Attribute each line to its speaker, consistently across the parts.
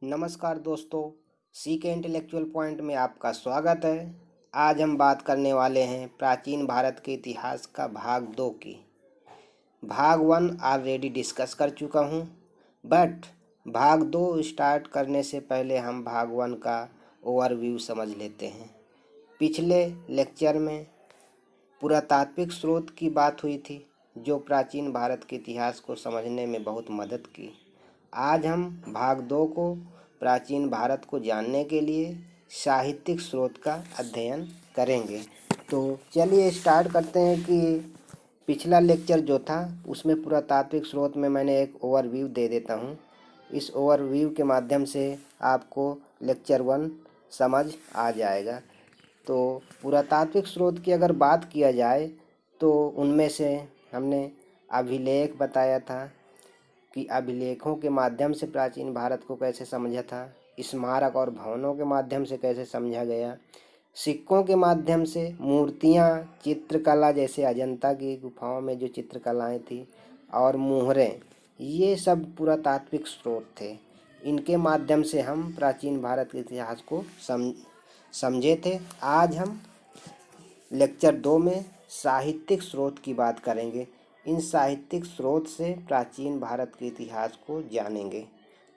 Speaker 1: नमस्कार दोस्तों, सी के इंटेलेक्चुअल पॉइंट में आपका स्वागत है। आज हम बात करने वाले हैं प्राचीन भारत के इतिहास का भाग 2 की। भाग 1 ऑलरेडी डिस्कस कर चुका हूँ, बट भाग 2 स्टार्ट करने से पहले हम भाग 1 का ओवरव्यू समझ लेते हैं। पिछले लेक्चर में पुरातात्विक स्रोत की बात हुई थी, जो प्राचीन भारत के इतिहास को समझने में बहुत मदद की। आज हम भाग 2 को प्राचीन भारत को जानने के लिए साहित्यिक स्रोत का अध्ययन करेंगे। तो चलिए स्टार्ट करते हैं कि पिछला लेक्चर जो था उसमें पुरातात्विक स्रोत में मैंने एक ओवरव्यू दे देता हूँ। इस ओवरव्यू के माध्यम से आपको लेक्चर 1 समझ आ जाएगा। तो पुरातात्विक स्रोत की अगर बात किया जाए तो उनमें से हमने अभिलेख बताया था कि अभिलेखों के माध्यम से प्राचीन भारत को कैसे समझा था, स्मारक और भवनों के माध्यम से कैसे समझा गया, सिक्कों के माध्यम से, मूर्तियाँ, चित्रकला जैसे अजंता की गुफाओं में जो चित्रकलाएं थी और मुहरें, ये सब पुरातात्विक स्रोत थे। इनके माध्यम से हम प्राचीन भारत के इतिहास को समझे थे। आज हम लेक्चर 2 में साहित्यिक स्रोत की बात करेंगे। इन साहित्यिक स्रोत से प्राचीन भारत के इतिहास को जानेंगे।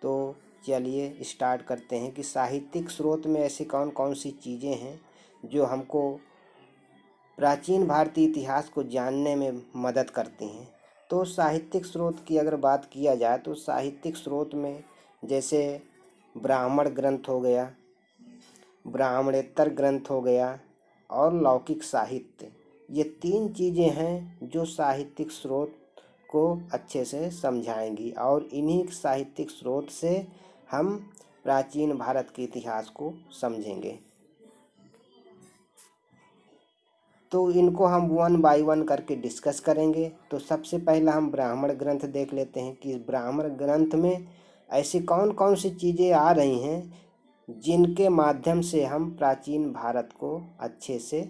Speaker 1: तो चलिए स्टार्ट करते हैं कि साहित्यिक स्रोत में ऐसी कौन कौन सी चीज़ें हैं जो हमको प्राचीन भारतीय इतिहास को जानने में मदद करती हैं। तो साहित्यिक स्रोत की अगर बात किया जाए तो साहित्यिक स्रोत में जैसे ब्राह्मण ग्रंथ हो गया, ब्राह्मणेतर ग्रंथ हो गया और लौकिक साहित्य, ये 3 चीज़ें हैं जो साहित्यिक स्रोत को अच्छे से समझाएंगी और इन्हीं साहित्यिक स्रोत से हम प्राचीन भारत के इतिहास को समझेंगे। तो इनको हम 1 बाय 1 करके डिस्कस करेंगे। तो सबसे पहला हम ब्राह्मण ग्रंथ देख लेते हैं कि ब्राह्मण ग्रंथ में ऐसी कौन कौन सी चीज़ें आ रही हैं जिनके माध्यम से हम प्राचीन भारत को अच्छे से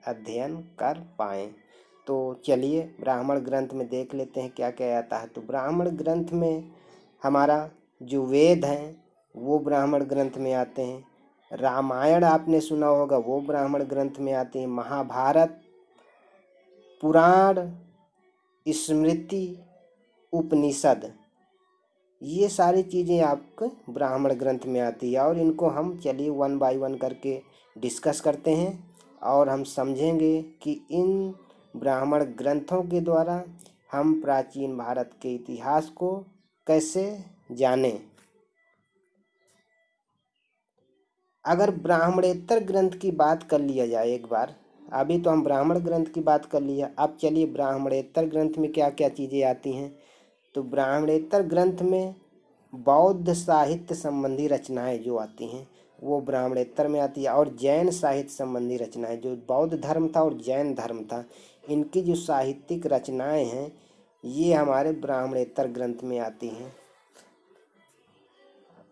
Speaker 1: अध्ययन कर पाएँ। तो चलिए ब्राह्मण ग्रंथ में देख लेते हैं क्या क्या आता है। तो ब्राह्मण ग्रंथ में हमारा जो वेद हैं वो ब्राह्मण ग्रंथ में आते हैं। रामायण आपने सुना होगा, वो ब्राह्मण ग्रंथ में आते हैं। महाभारत, पुराण, स्मृति, उपनिषद, ये सारी चीज़ें आपके ब्राह्मण ग्रंथ में आती है और इनको हम चलिए 1 बाय 1 करके डिस्कस करते हैं और हम समझेंगे कि इन ब्राह्मण ग्रंथों के द्वारा हम प्राचीन भारत के इतिहास को कैसे जानें। अगर ब्राह्मणेतर ग्रंथ की बात कर लिया जाए एक बार, अभी तो हम ब्राह्मण ग्रंथ की बात कर लिया, अब चलिए ब्राह्मणेतर ग्रंथ में क्या क्या चीज़ें आती हैं। तो ब्राह्मणेतर ग्रंथ में बौद्ध साहित्य संबंधी रचनाएं जो आती हैं वो ब्राह्मणेतर में आती है और जैन साहित्य संबंधी रचनाएं, जो बौद्ध धर्म था और जैन धर्म था, इनकी जो साहित्यिक रचनाएं हैं ये हमारे ब्राह्मणेतर ग्रंथ में आती हैं।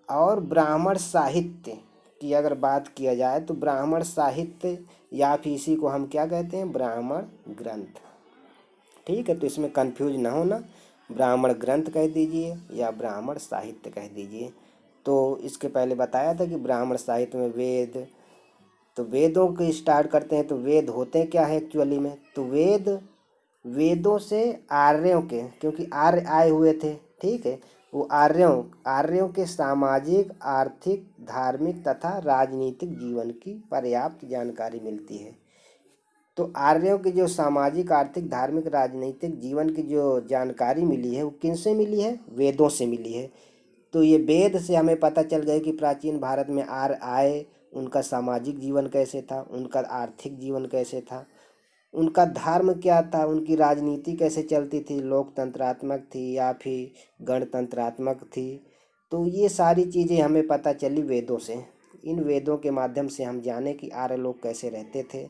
Speaker 1: और ब्राह्मण साहित्य की अगर बात किया जाए तो ब्राह्मण साहित्य या फिर इसी को हम क्या कहते हैं, ब्राह्मण ग्रंथ। ठीक है, तो इसमें कंफ्यूज ना होना, ब्राह्मण ग्रंथ कह दीजिए या ब्राह्मण साहित्य कह दीजिए। तो इसके पहले बताया था कि ब्राह्मण साहित्य में वेद, तो वेदों के स्टार्ट करते हैं। तो वेद होते क्या है एक्चुअली में, तो वेदों से आर्यों के, क्योंकि आर्य आए हुए थे, ठीक है, वो आर्यों के सामाजिक, आर्थिक, धार्मिक तथा राजनीतिक जीवन की पर्याप्त जानकारी मिलती है। तो आर्यों की जो सामाजिक, आर्थिक, धार्मिक, राजनीतिक जीवन की जो जानकारी मिली है वो किन से मिली है, वेदों से मिली है। तो ये वेद से हमें पता चल गया कि प्राचीन भारत में आर्य आए, उनका सामाजिक जीवन कैसे था, उनका आर्थिक जीवन कैसे था, उनका धर्म क्या था, उनकी राजनीति कैसे चलती थी, लोकतंत्रात्मक थी या फिर गणतंत्रात्मक थी। तो ये सारी चीज़ें हमें पता चली वेदों से। इन वेदों के माध्यम से हम जाने कि आर्य लोग कैसे रहते थे।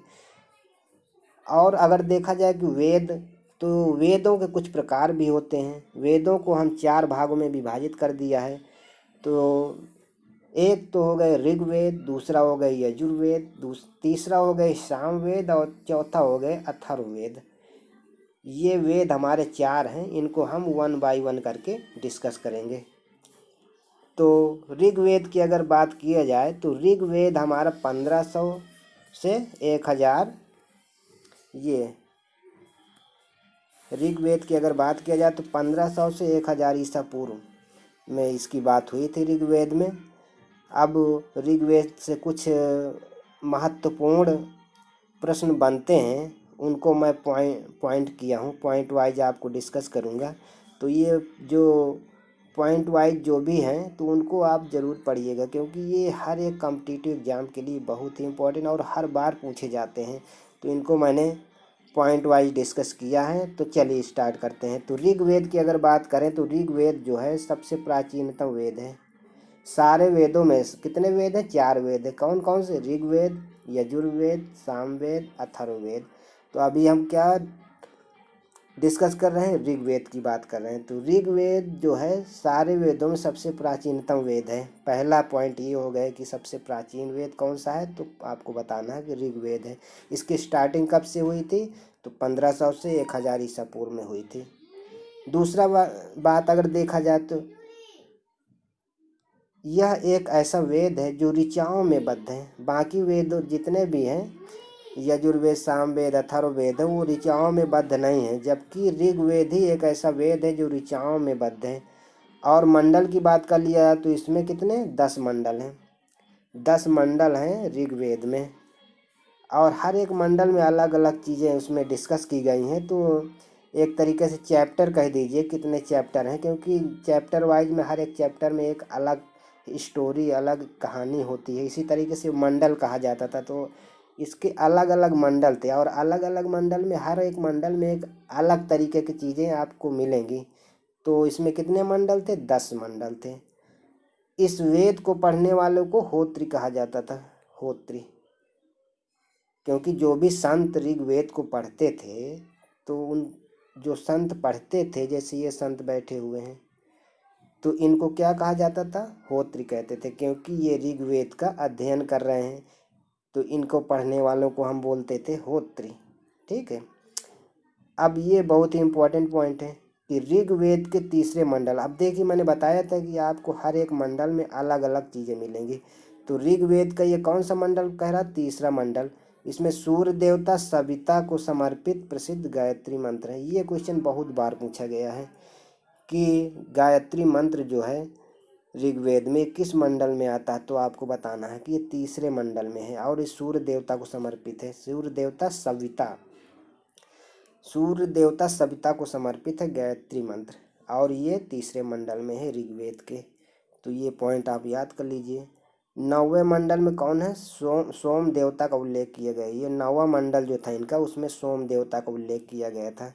Speaker 1: और अगर देखा जाए कि वेद, तो वेदों के कुछ प्रकार भी होते हैं। वेदों को हम 4 भागों में विभाजित कर दिया है। तो एक तो हो गए ऋग्वेद, दूसरा हो गए यजुर्वेद, तीसरा हो गए सामवेद और चौथा हो गए अथर्ववेद। ये वेद हमारे 4 हैं, इनको हम 1 बाय 1 करके डिस्कस करेंगे। तो ऋग्वेद की अगर बात किया जाए तो ऋग्वेद हमारा 1500 से 1000, ये ऋग्वेद की अगर बात किया जाए तो 1500 से 1000 ईसा पूर्व में इसकी बात हुई थी ऋग्वेद में। अब ऋग्वेद से कुछ महत्वपूर्ण प्रश्न बनते हैं, उनको मैं पॉइंट किया हूँ, पॉइंट वाइज आपको डिस्कस करूँगा। तो ये जो पॉइंट वाइज जो भी हैं तो उनको आप ज़रूर पढ़िएगा, क्योंकि ये हर एक कॉम्पिटिटिव एग्ज़ाम के लिए बहुत ही इम्पोर्टेंट और हर बार पूछे जाते हैं। तो इनको मैंने पॉइंट वाइज डिस्कस किया है। तो चलिए स्टार्ट करते हैं। तो ऋग्वेद की अगर बात करें तो ऋग्वेद जो है सबसे प्राचीनतम वेद है। सारे वेदों में कितने वेद हैं? 4 वेद है। कौन कौन से? ऋग्वेद, यजुर्वेद, सामवेद, अथर्ववेद। तो अभी हम क्या डिस्कस कर रहे हैं? ऋग्वेद की बात कर रहे हैं। तो ऋग्वेद जो है सारे वेदों में सबसे प्राचीनतम वेद है। पहला पॉइंट ये हो गया कि सबसे प्राचीन वेद कौन सा है, तो आपको बताना है कि ऋग्वेद है। इसकी स्टार्टिंग कब से हुई थी? तो 1500 से 1000 ईसा पूर्व में हुई थी। दूसरा बात अगर देखा जाए तो यह एक ऐसा वेद है जो ऋचाओं में बद्ध है। बाकी वेद जितने भी हैं, यजुर्वेद, सामवेद, अथर्ववेद है, वो ऋचाओं में बद्ध नहीं है, जबकि ऋग्वेद ही एक ऐसा वेद है जो ऋचाओं में बद्ध है। और मंडल की बात कर लिया तो इसमें कितने? 10 मंडल हैं। 10 मंडल हैं ऋग्वेद में, और हर एक मंडल में अलग अलग चीज़ें उसमें डिस्कस की गई हैं। तो एक तरीके से चैप्टर कह दीजिए, कितने चैप्टर हैं, क्योंकि चैप्टर वाइज में हर एक चैप्टर में एक अलग स्टोरी, अलग कहानी होती है। इसी तरीके से मंडल कहा जाता था। तो इसके अलग अलग मंडल थे, और अलग अलग मंडल में हर एक मंडल में एक अलग तरीके की चीज़ें आपको मिलेंगी। तो इसमें कितने मंडल थे? 10 मंडल थे। इस वेद को पढ़ने वालों को होत्री कहा जाता था, होत्री, क्योंकि जो भी संत ऋग्वेद को पढ़ते थे तो उन जो संत पढ़ते थे, जैसे ये संत बैठे हुए हैं, तो इनको क्या कहा जाता था? होत्री कहते थे, क्योंकि ये ऋग्वेद का अध्ययन कर रहे हैं। तो इनको पढ़ने वालों को हम बोलते थे होत्री। ठीक है। अब ये बहुत ही इम्पोर्टेंट पॉइंट है कि ऋग्वेद के तीसरे मंडल, अब देखिए मैंने बताया था कि आपको हर एक मंडल में अलग अलग चीज़ें मिलेंगी। तो ऋग्वेद का ये कौन सा मंडल कह रहा? तीसरा मंडल। इसमें सूर्य देवता सविता को समर्पित प्रसिद्ध गायत्री मंत्र है। ये क्वेश्चन बहुत बार पूछा गया है कि गायत्री मंत्र जो है ऋग्वेद में किस मंडल में आता है। तो आपको बताना है कि ये तीसरे मंडल में है, और इस सूर्य देवता को समर्पित है। सूर्य देवता सविता को समर्पित है गायत्री मंत्र, और ये तीसरे मंडल में है ऋग्वेद के। तो ये पॉइंट आप याद कर लीजिए। 9वें मंडल में कौन है? सोम देवता का उल्लेख किया गया। ये 9वां मंडल जो था इनका, उसमें सोम देवता का उल्लेख किया गया था।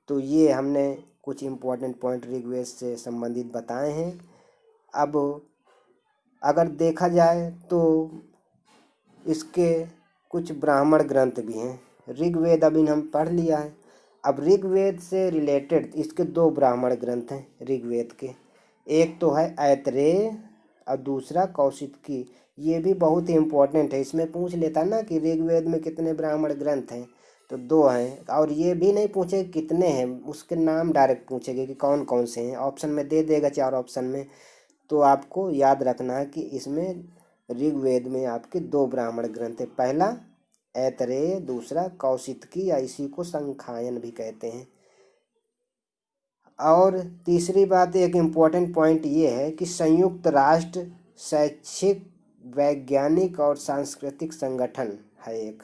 Speaker 1: तो ये हमने कुछ इम्पोर्टेंट पॉइंट ऋग्वेद से संबंधित बताए हैं। अब अगर देखा जाए तो इसके कुछ ब्राह्मण ग्रंथ भी हैं। ऋग्वेद अभी हम पढ़ लिया है। अब ऋग्वेद से रिलेटेड इसके 2 ब्राह्मण ग्रंथ हैं ऋग्वेद के। एक तो है ऐतरेय और दूसरा कौशिकी। ये भी बहुत ही इम्पोर्टेंट है। इसमें पूछ लेता ना कि ऋग्वेद में कितने ब्राह्मण ग्रंथ हैं, तो 2 हैं। और ये भी नहीं पूछे कितने हैं, उसके नाम डायरेक्ट पूछेंगे कि कौन कौन से हैं। ऑप्शन में दे देगा 4 ऑप्शन में। तो आपको याद रखना है कि इसमें ऋग्वेद में आपके 2 ब्राह्मण ग्रंथ है। पहला ऐतरेय, दूसरा कौशिकी, या इसी को संखायन भी कहते हैं। और तीसरी बात, एक इम्पॉर्टेंट पॉइंट ये है कि संयुक्त राष्ट्र शैक्षिक, वैज्ञानिक और सांस्कृतिक संगठन है एक,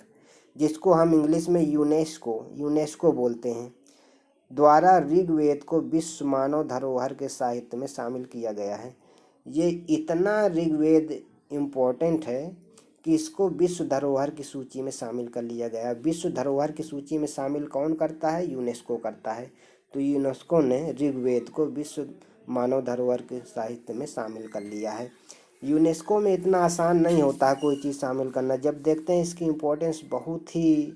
Speaker 1: जिसको हम इंग्लिश में यूनेस्को बोलते हैं, द्वारा ऋग्वेद को विश्व मानव धरोहर के साहित्य में शामिल किया गया है। ये इतना ऋग्वेद इम्पोर्टेंट है कि इसको विश्व धरोहर की सूची में शामिल कर लिया गया है। विश्व धरोहर की सूची में शामिल कौन करता है? यूनेस्को करता है। तो यूनेस्को ने ऋग्वेद को विश्व मानव धरोहर के साहित्य में शामिल कर लिया है। यूनेस्को में इतना आसान नहीं होता है कोई चीज़ शामिल करना। जब देखते हैं इसकी इम्पोर्टेंस बहुत ही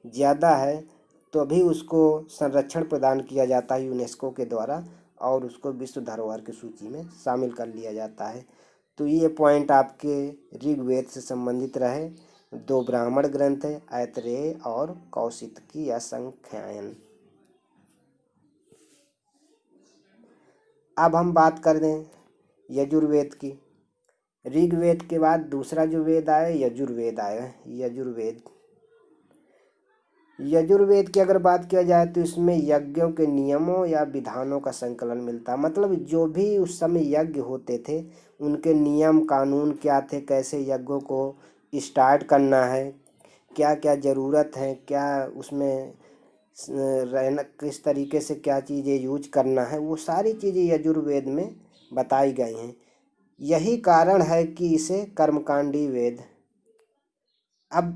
Speaker 1: ज़्यादा है, तो अभी उसको संरक्षण प्रदान किया जाता है यूनेस्को के द्वारा, और उसको विश्व धरोहर की सूची में शामिल कर लिया जाता है। तो ये पॉइंट आपके ऋग्वेद से संबंधित रहे। 2 ब्राह्मण ग्रंथ है, ऐतरेय और कौशिकी या संख्यायन। अब हम बात कर दें यजुर्वेद की। ऋग्वेद के बाद दूसरा जो वेद आया यजुर्वेद आया। यजुर्वेद यजुर्वेद की अगर बात किया जाए तो इसमें यज्ञों के नियमों या विधानों का संकलन मिलता है। मतलब जो भी उस समय यज्ञ होते थे उनके नियम कानून क्या थे, कैसे यज्ञों को स्टार्ट करना है, क्या क्या ज़रूरत है, क्या उसमें रहना, किस तरीके से क्या चीज़ें यूज करना है, वो सारी चीज़ें यजुर्वेद में बताई गई हैं। यही कारण है कि इसे कर्मकांडी वेद। अब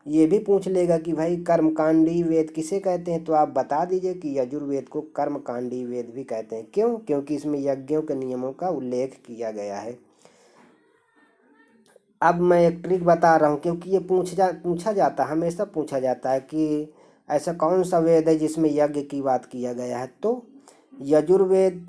Speaker 1: ये भी पूछ लेगा कि भाई कर्मकांडी वेद किसे कहते हैं, तो आप बता दीजिए कि यजुर्वेद को कर्मकांडी वेद भी कहते हैं। क्यों? क्योंकि इसमें यज्ञों के नियमों का उल्लेख किया गया है। अब मैं एक ट्रिक बता रहा हूँ, क्योंकि ये पूछा जाता, हमेशा पूछा जाता है कि ऐसा कौन सा वेद है जिसमें यज्ञ की बात किया गया है। तो यजुर्वेद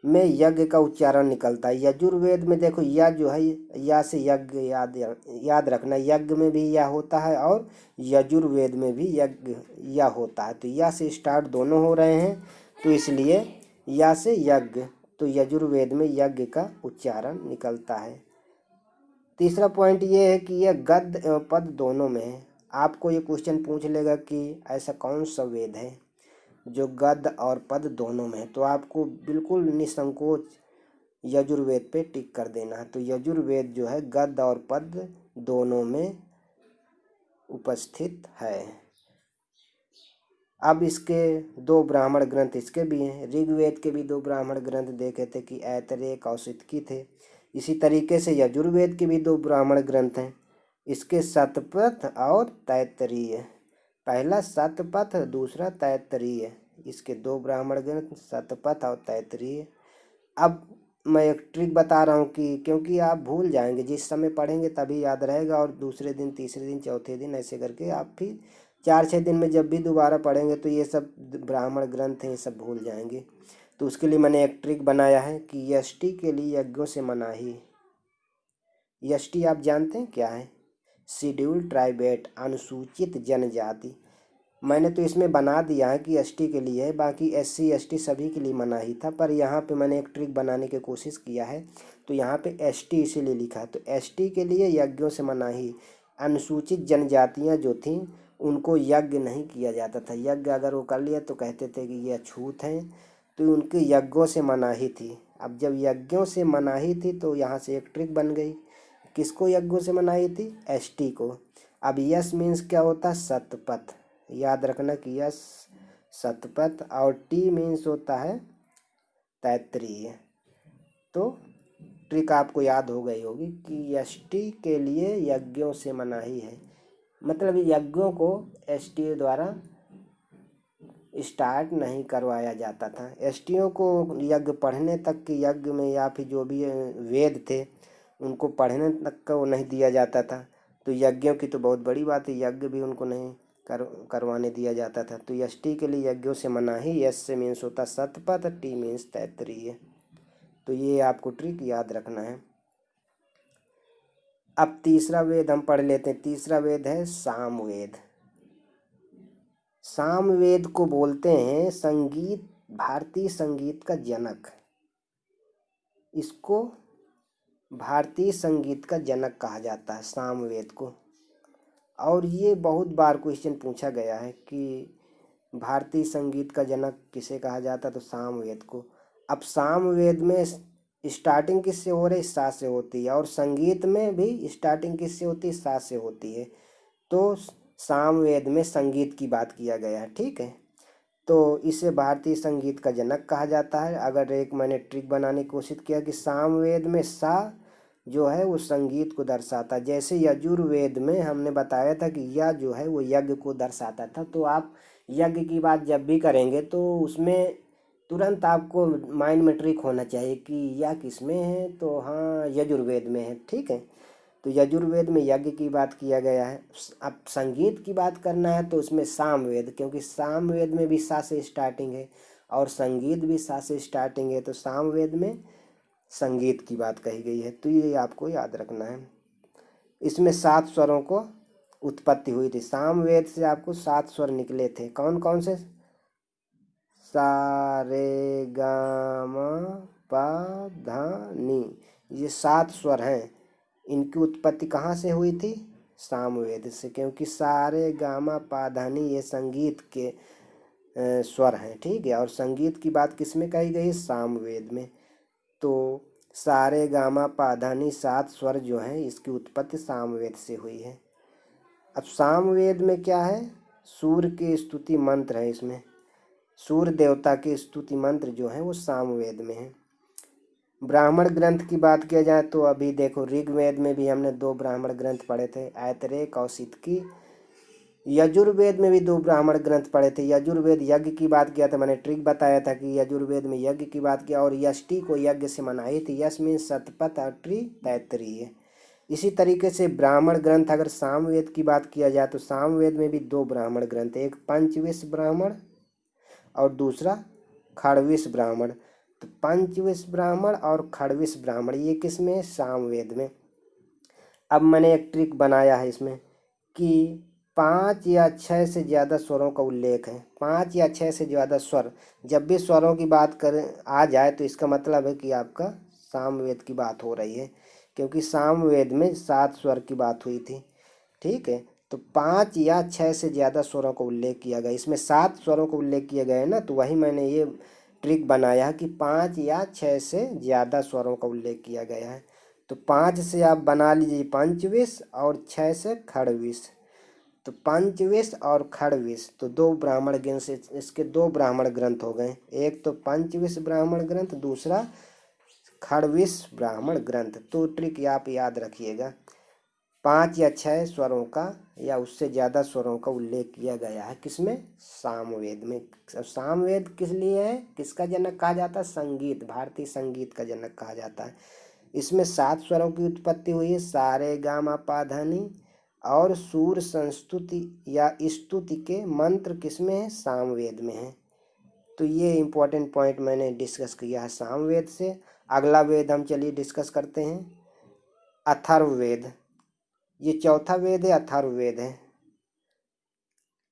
Speaker 1: में यज्ञ का उच्चारण निकलता है। यजुर्वेद में देखो या जो है या से यज्ञ याद रखना, यज्ञ में भी या होता है और यजुर्वेद में भी यज्ञ या होता है। तो या से स्टार्ट दोनों हो रहे हैं, तो इसलिए या से यज्ञ, तो यजुर्वेद में यज्ञ का उच्चारण निकलता है। तीसरा पॉइंट ये है कि यह गद्य एवं पद दोनों में है। आपको ये क्वेश्चन पूछ लेगा कि ऐसा कौन सा वेद है जो गद्य और पद दोनों में है, तो आपको बिल्कुल निसंकोच यजुर्वेद पे टिक कर देना है। तो यजुर्वेद जो है गद्य और पद दोनों में उपस्थित है। अब इसके दो ब्राह्मण ग्रंथ इसके भी हैं। ऋग्वेद के भी दो ब्राह्मण ग्रंथ देखे थे कि ऐतरेय और सितकी थे। इसी तरीके से यजुर्वेद के भी दो ब्राह्मण ग्रंथ हैं, इसके शतपथ और तैत्तरीय। पहला शतपथ, दूसरा तैत्तरीय। इसके दो ब्राह्मण ग्रंथ शतपथ और तैत्तरीय। अब मैं एक ट्रिक बता रहा हूँ कि क्योंकि आप भूल जाएंगे, जिस समय पढ़ेंगे तभी याद रहेगा, और दूसरे दिन, तीसरे दिन, चौथे दिन ऐसे करके आप फिर 4-6 दिन में जब भी दोबारा पढ़ेंगे तो ये सब ब्राह्मण ग्रंथ हैं, ये सब भूल जाएंगे। तो उसके लिए मैंने एक ट्रिक बनाया है कि यष्टि के लिए यज्ञों से मनाही। यष्टि आप जानते हैं क्या है? शेड्यूल्ड ट्राइबेट, अनुसूचित जनजाति। मैंने तो इसमें बना दिया है कि एसटी के लिए है, बाकी एससी एसटी सभी के लिए मनाही था, पर यहाँ पे मैंने एक ट्रिक बनाने की कोशिश किया है, तो यहाँ पे एसटी इसीलिए लिखा है। तो एसटी के लिए यज्ञों से मनाही। अनुसूचित जनजातियाँ जो थीं उनको यज्ञ नहीं किया जाता था। यज्ञ अगर वो कर लिया तो कहते थे कि ये अछूत हैं, तो उनके यज्ञों से मनाही थी। अब जब यज्ञों से मनाही थी तो यहाँ से एक ट्रिक बन गई। किसको यज्ञों से मनाही थी? एसटी को। अब यस मीन्स क्या होता है? शतपथ। याद रखना कि यस शतपथ, और टी मीन्स होता है तैत्तरीय। तो ट्रिक आपको याद हो गई होगी कि यष्टि के लिए यज्ञों से मनाही है। मतलब यज्ञों को एसटी द्वारा स्टार्ट नहीं करवाया जाता था। एसटीओ को यज्ञ पढ़ने तक के, यज्ञ में या फिर जो भी वेद थे उनको पढ़ने तक का वो नहीं दिया जाता था। तो यज्ञों की तो बहुत बड़ी बात है, यज्ञ भी उनको नहीं करवाने दिया जाता था। तो यष्टि के लिए यज्ञों से मनाही। यस से मीन्स होता शतपथ, टी मीन्स तैत्तरीय। तो ये आपको ट्रिक याद रखना है। अब तीसरा वेद हम पढ़ लेते हैं। तीसरा वेद है सामवेद। सामवेद को बोलते हैं संगीत, भारतीय संगीत का जनक। इसको भारतीय संगीत का जनक कहा जाता है सामवेद को। और ये बहुत बार क्वेश्चन पूछा गया है कि भारतीय संगीत का जनक किसे कहा जाता है, तो सामवेद को। अब सामवेद में स्टार्टिंग किससे हो रही? सा से होती है, और संगीत में भी स्टार्टिंग किससे होती है? सा से होती है। तो सामवेद में संगीत की बात किया गया है, ठीक है। तो इसे भारतीय संगीत का जनक कहा जाता है। अगर एक मैंने ट्रिक बनाने की कोशिश किया कि सामवेद में सा जो है वो संगीत को दर्शाता, जैसे यजुर्वेद में हमने बताया था कि यह जो है वो यज्ञ को दर्शाता था। तो आप यज्ञ की बात जब भी करेंगे तो उसमें तुरंत आपको माइंड में ट्रिक होना चाहिए कि यह किस में है, तो हाँ यजुर्वेद में है, ठीक है। तो यजुर्वेद में यज्ञ की बात किया गया है। अब संगीत की बात करना है तो उसमें सामवेद, क्योंकि सामवेद में भी सा से स्टार्टिंग है और संगीत भी सा से स्टार्टिंग है, तो सामवेद में संगीत की बात कही गई है। तो ये आपको याद रखना है। इसमें 7 स्वरों को उत्पत्ति हुई थी। सामवेद से आपको 7 स्वर निकले थे। कौन कौन से? सा रे गा मा पाधानी, ये 7 स्वर हैं, इनकी उत्पत्ति कहाँ से हुई थी? सामवेद से, क्योंकि सारे गामा पाधानी ये संगीत के स्वर हैं, ठीक है। और संगीत की बात किस में कही गई? सामवेद में। तो सारे गामा पाधानी 7 स्वर जो हैं, इसकी उत्पत्ति सामवेद से हुई है। अब सामवेद में क्या है? सूर्य के स्तुति मंत्र है, इसमें सूर्य देवता के स्तुति मंत्र जो है वो सामवेद में है। ब्राह्मण ग्रंथ की बात किया जाए तो अभी देखो, ऋग्वेद में भी हमने 2 ब्राह्मण ग्रंथ पढ़े थे, ऐतरेय और सितकी। यजुर्वेद में भी 2 ब्राह्मण ग्रंथ पढ़े थे। यजुर्वेद यज्ञ की बात किया था, मैंने ट्रिक बताया था कि यजुर्वेद में यज्ञ की बात किया, और यष्टि को यज्ञ से मनाई थी। यश मीन शतपथ, अट्री, तैत्तिरीय। इसी तरीके से ब्राह्मण ग्रंथ, अगर सामवेद की बात किया जाए तो सामवेद में भी 2 ब्राह्मण ग्रंथ, एक पंचविश ब्राह्मण और दूसरा खड़विश ब्राह्मण। तो पंचविश ब्राह्मण और खड़विश ब्राह्मण ये किस में? सामवेद में। अब मैंने एक ट्रिक बनाया है इसमें कि 5 या 6 से ज़्यादा स्वरों का उल्लेख है। 5 या 6 से ज़्यादा स्वर, जब भी स्वरों की बात करें आ जाए तो इसका मतलब है कि आपका सामवेद की बात हो रही है, क्योंकि सामवेद में 7 स्वर की बात हुई थी, ठीक है। तो 5 या 6 से ज़्यादा स्वरों का उल्लेख किया गया, इसमें 7 स्वरों का उल्लेख किया गया है ना, तो वही मैंने ये ट्रिक बनाया कि 5 या 6 से ज़्यादा स्वरों का उल्लेख किया गया है। तो 5 से आप बना लीजिए पंचविश और 6 से खड़विश। तो पंचविश और खड़विश, तो 2 ब्राह्मण ग्रंथ से इसके 2 ब्राह्मण ग्रंथ हो गए। एक तो पंचविश ब्राह्मण ग्रंथ, दूसरा खड़विश ब्राह्मण ग्रंथ। तो ट्रिक आप याद रखिएगा, 5 या 6 स्वरों का या उससे ज़्यादा स्वरों का उल्लेख किया गया है किसमें? सामवेद में। सामवेद किस लिए है? किसका जनक कहा जाता है? संगीत, भारतीय संगीत का जनक कहा जाता है। इसमें 7 स्वरों की उत्पत्ति हुई है, सारे गामा पा धा नी। और सूर संस्तुति या स्तुति के मंत्र किसमें है? सामवेद में है। तो ये इम्पोर्टेंट पॉइंट मैंने डिस्कस किया है सामवेद से। अगला वेद हम चलिए डिस्कस करते हैं, अथर्ववेद। ये चौथा वेद है, अथर्ववेद है।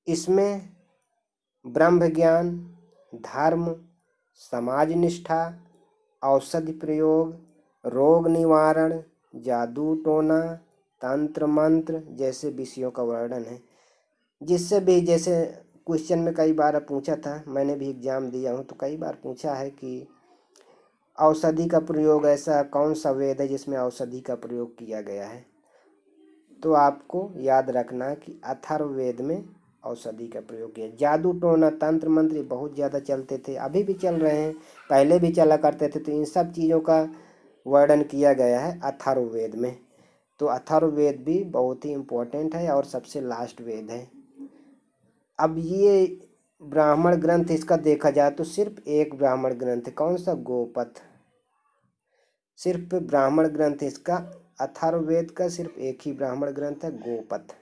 Speaker 1: इसमें ब्रह्म ज्ञान, धर्म, समाज निष्ठा, औषधि प्रयोग, रोग निवारण, जादू टोना, तंत्र मंत्र जैसे विषयों का वर्णन है। जिससे भी, जैसे क्वेश्चन में कई बार पूछा था, मैंने भी एग्जाम दिया हूँ तो कई बार पूछा है कि औषधि का प्रयोग, ऐसा कौन सा वेद है जिसमें औषधि का प्रयोग किया गया है? तो आपको याद रखना कि अथर्ववेद में औषधि का प्रयोग किया। जादू टोना, तंत्र मंत्र बहुत ज़्यादा चलते थे, अभी भी चल रहे हैं, पहले भी चला करते थे। तो इन सब चीज़ों का वर्णन किया गया है अथर्ववेद में। तो अथर्ववेद भी बहुत ही इम्पोर्टेंट है और सबसे लास्ट वेद है। अब ये ब्राह्मण ग्रंथ, इसका देखा जाए तो सिर्फ एक ब्राह्मण ग्रंथ है, कौन सा? गोपथ। सिर्फ ब्राह्मण ग्रंथ इसका, अथर्ववेद का सिर्फ एक ही ब्राह्मण ग्रंथ है, गोपथ।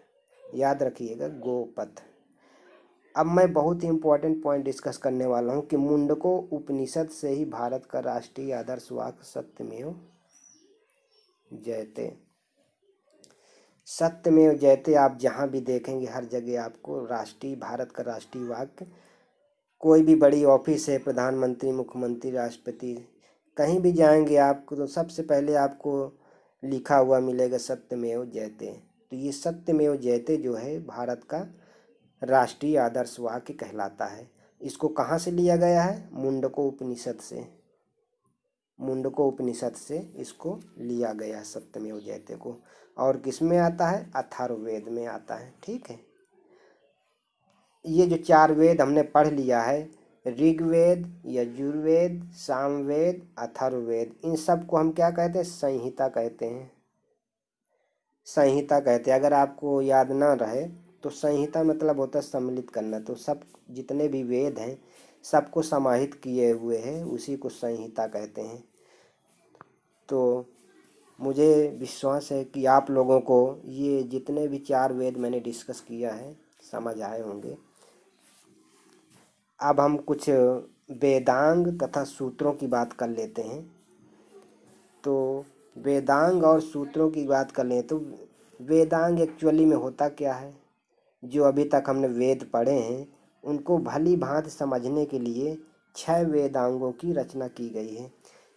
Speaker 1: याद रखिएगा, गोपथ। अब मैं बहुत ही इम्पोर्टेंट पॉइंट डिस्कस करने वाला हूँ कि मुंडको उपनिषद से ही भारत का राष्ट्रीय आदर्श वाक्य सत्यमेव जयते। सत्यमेव जयते आप जहाँ भी देखेंगे हर जगह आपको राष्ट्रीय, भारत का राष्ट्रीय वाक्य, कोई भी बड़ी ऑफिस है, प्रधानमंत्री, मुख्यमंत्री, राष्ट्रपति, कहीं भी जाएंगे आपको तो सबसे पहले आपको लिखा हुआ मिलेगा सत्यमेव जयते। तो ये सत्यमेव जयते जो है भारत का राष्ट्रीय आदर्श वाक्य कहलाता है। इसको कहाँ से लिया गया है? मुंडको उपनिषद से। मुंडको उपनिषद से इसको लिया गया है सत्यमेव जयते को। और किस में आता है? अथर्ववेद में आता है, ठीक है। ये जो 4 वेद हमने पढ़ लिया है, ऋग्वेद, यजुर्वेद, सामवेद, अथर्ववेद, इन सब को हम क्या कहते हैं? संहिता कहते हैं। संहिता कहते हैं। अगर आपको याद ना रहे तो संहिता मतलब होता है सम्मिलित करना। तो सब जितने भी वेद हैं सबको समाहित किए हुए हैं, उसी को संहिता कहते हैं। तो मुझे विश्वास है कि आप लोगों को ये जितने भी 4 वेद मैंने डिस्कस किया है समझ आए होंगे। अब हम कुछ वेदांग तथा सूत्रों की बात कर लेते हैं। तो वेदांग और सूत्रों की बात कर लें तो वेदांग एक्चुअली में होता क्या है? जो अभी तक हमने वेद पढ़े हैं उनको भली भांति समझने के लिए 6 वेदांगों की रचना की गई है।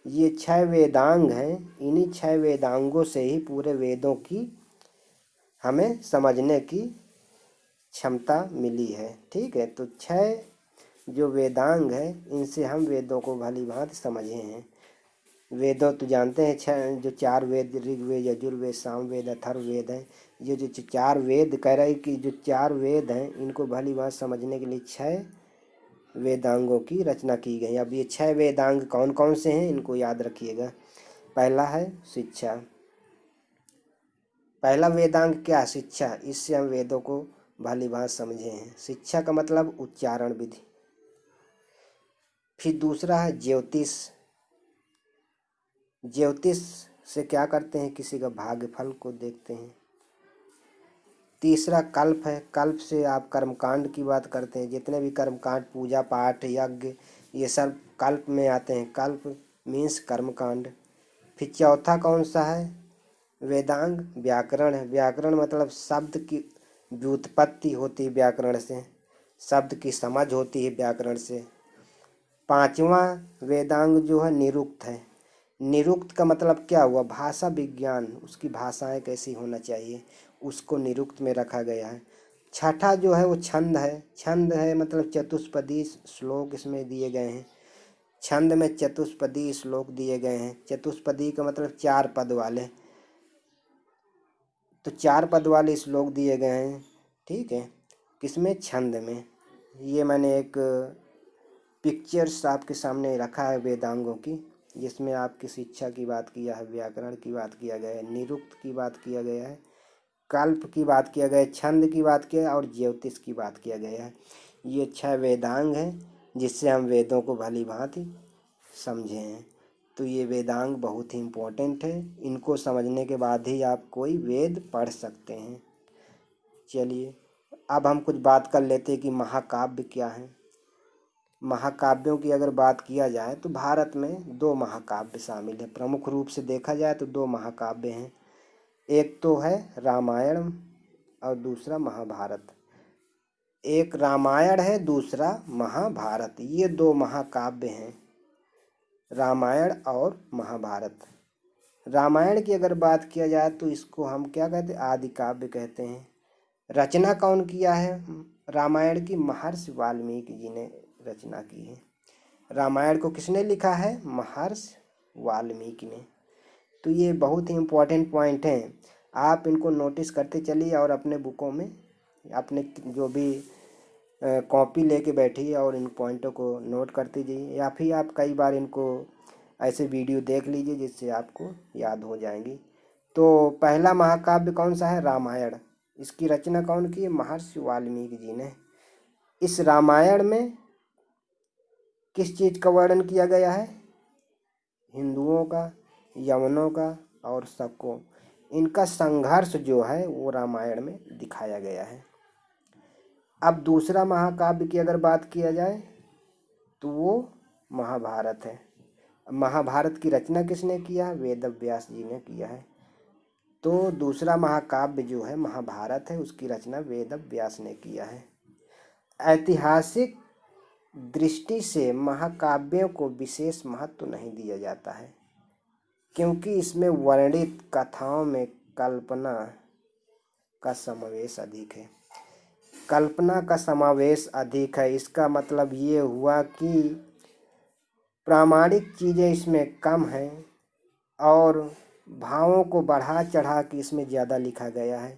Speaker 1: ये 6 वेदांग हैं, इन्हीं 6 वेदांगों से ही पूरे वेदों की हमें समझने की क्षमता मिली है। ठीक है, तो 6 जो वेदांग है इनसे हम वेदों को भली भांति समझे हैं। वेदों तो जानते हैं 6 जो 4 वेद, ऋग्वेद, यजुर्वेद, सामवेद, अथर्ववेद हैं। ये जो 4 वेद कह रहे कि जो 4 वेद हैं इनको भली भांति समझने के लिए 6 वेदांगों की रचना की गई। अब ये 6 वेदांग कौन कौन से हैं इनको याद रखिएगा। पहला है शिक्षा। पहला वेदांग क्या? शिक्षा। इससे हम वेदों को भली भांति समझे हैं। शिक्षा का मतलब उच्चारण विधि। फिर दूसरा है ज्योतिष। ज्योतिष से क्या करते हैं? किसी का भाग्य फल को देखते हैं। तीसरा कल्प है। कल्प से आप कर्मकांड की बात करते हैं। जितने भी कर्मकांड, पूजा पाठ, यज्ञ, ये सब कल्प में आते हैं। कल्प मीन्स कर्मकांड। फिर चौथा कौन सा है? वेदांग व्याकरण है। व्याकरण मतलब शब्द की व्युत्पत्ति होती है व्याकरण से, शब्द की समझ होती है व्याकरण से। पांचवा वेदांग जो है निरुक्त है। निरुक्त का मतलब क्या हुआ? भाषा विज्ञान, उसकी भाषाएं कैसी होना चाहिए उसको निरुक्त में रखा गया है। छठा जो है वो छंद है। छंद है मतलब चतुष्पदी श्लोक इसमें दिए गए हैं। छंद में चतुष्पदी श्लोक दिए गए हैं। चतुष्पदी का मतलब 4 पद वाले, तो 4 पद वाले श्लोक दिए गए हैं। ठीक है, किसमें? छंद में। ये मैंने एक पिक्चर्स आपके सामने रखा है वेदांगों की, जिसमें आपकी शिक्षा की बात किया है, व्याकरण की बात किया गया है, निरुक्त की बात किया गया है, कल्प की बात किया गया है, छंद की बात किया है और ज्योतिष की बात किया गया है। ये 6 वेदांग हैं जिससे हम वेदों को भली भांति समझे हैं। तो ये वेदांग बहुत ही इम्पोर्टेंट है। इनको समझने के बाद ही आप कोई वेद पढ़ सकते हैं। चलिए अब हम कुछ बात कर लेते हैं कि महाकाव्य क्या है। महाकाव्यों की अगर बात किया जाए तो भारत में 2 महाकाव्य शामिल है। प्रमुख रूप से देखा जाए तो 2 महाकाव्य हैं। एक तो है रामायण और दूसरा महाभारत। एक रामायण है, दूसरा महाभारत। ये 2 महाकाव्य हैं, रामायण और महाभारत। रामायण की अगर बात किया जाए तो इसको हम क्या कहते हैं? आदि काव्य कहते हैं। रचना कौन किया है रामायण की? महर्षि वाल्मीकि जी ने रचना की है। रामायण को किसने लिखा है? महर्षि वाल्मीकि ने। तो ये बहुत ही इम्पोर्टेंट पॉइंट हैं, आप इनको नोटिस करते चलिए और अपने बुकों में अपने जो भी कॉपी लेके बैठिए और इन पॉइंटों को नोट करते जाइए, या फिर आप कई बार इनको ऐसे वीडियो देख लीजिए जिससे आपको याद हो जाएंगी। तो पहला महाकाव्य कौन सा है? रामायण। इसकी रचना कौन की है? महर्षि वाल्मीकि जी ने। इस रामायण में किस चीज़ का वर्णन किया गया है? हिंदुओं का, यवनों का और शकों, इनका संघर्ष जो है वो रामायण में दिखाया गया है। अब दूसरा महाकाव्य की अगर बात किया जाए तो वो महाभारत है। महाभारत की रचना किसने किया है? वेद व्यास जी ने किया है। तो दूसरा महाकाव्य जो है महाभारत है, उसकी रचना वेद व्यास ने किया है। ऐतिहासिक दृष्टि से महाकाव्यों को विशेष महत्व नहीं दिया जाता है, क्योंकि इसमें वर्णित कथाओं में कल्पना का समावेश अधिक है। कल्पना का समावेश अधिक है, इसका मतलब ये हुआ कि प्रामाणिक चीज़ें इसमें कम हैं और भावों को बढ़ा चढ़ा के इसमें ज़्यादा लिखा गया है।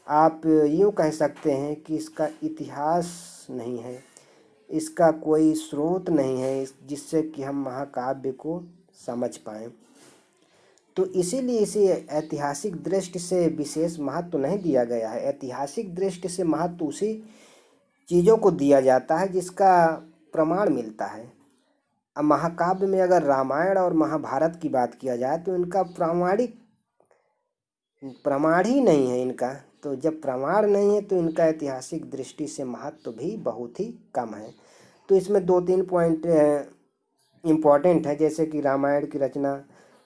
Speaker 1: आप यूँ कह सकते हैं कि इसका इतिहास नहीं है, इसका कोई स्रोत नहीं है जिससे कि हम महाकाव्य को समझ पाएँ। तो इसीलिए इसे ऐतिहासिक दृष्टि से विशेष महत्व नहीं दिया गया है। ऐतिहासिक दृष्टि से महत्व उसी चीज़ों को दिया जाता है जिसका प्रमाण मिलता है। अब महाकाव्य में अगर रामायण और महाभारत की बात किया जाए तो इनका प्रमाण ही नहीं है इनका। तो जब प्रमाण नहीं है तो इनका ऐतिहासिक दृष्टि से महत्व भी बहुत ही कम है। तो इसमें 2-3 पॉइंट इम्पॉर्टेंट है, जैसे कि रामायण की रचना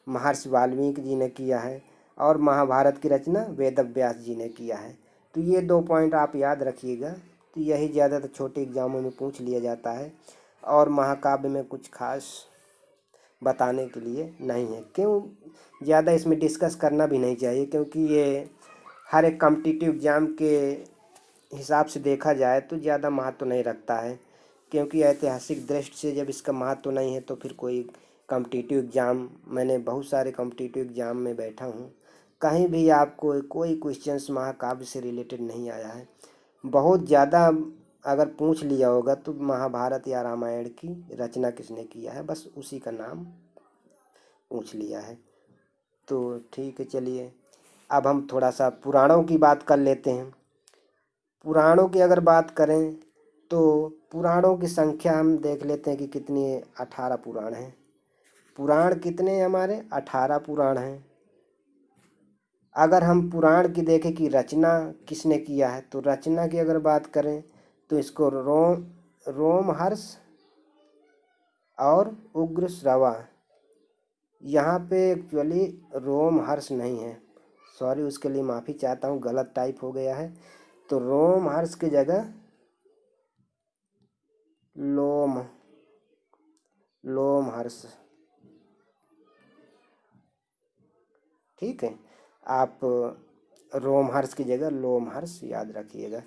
Speaker 1: महर्षि वाल्मीकि जी ने किया है और महाभारत की रचना वेद व्यास जी ने किया है। तो ये 2 पॉइंट आप याद रखिएगा। तो यही ज़्यादातर छोटे एग्जामों में पूछ लिया जाता है और महाकाव्य में कुछ खास बताने के लिए नहीं है। क्यों ज़्यादा इसमें डिस्कस करना भी नहीं चाहिए, क्योंकि ये हर एक कॉम्पिटिटिव एग्ज़ाम के हिसाब से देखा जाए तो ज़्यादा महत्व नहीं रखता है, क्योंकि ऐतिहासिक दृष्टि से जब इसका महत्व नहीं है तो फिर कोई कॉम्पिटिटिव एग्ज़ाम, मैंने बहुत सारे कॉम्पिटिटिव एग्ज़ाम में बैठा हूँ, कहीं भी आपको कोई क्वेश्चंस महाकाव्य से रिलेटेड नहीं आया है। बहुत ज़्यादा अगर पूछ लिया होगा तो महाभारत या रामायण की रचना किसने किया है, बस उसी का नाम पूछ लिया है। तो ठीक है, चलिए अब हम थोड़ा सा पुराणों की बात कर लेते हैं। पुराणों की अगर बात करें तो पुराणों की संख्या हम देख लेते हैं कि कितनी है। 18 पुराण हैं। पुराण कितने हैं हमारे? 18 पुराण हैं। अगर हम पुराण की देखें कि रचना किसने किया है, तो रचना की अगर बात करें तो इसको रोमहर्ष और उग्रश्रवा, यहाँ पे एक्चुअली रोमहर्ष नहीं है, सॉरी उसके लिए माफ़ी चाहता हूँ, गलत टाइप हो गया है। तो रोमहर्ष की जगह लोमहर्ष, ठीक है। आप रोमहर्ष की जगह लोमहर्ष याद रखिएगा।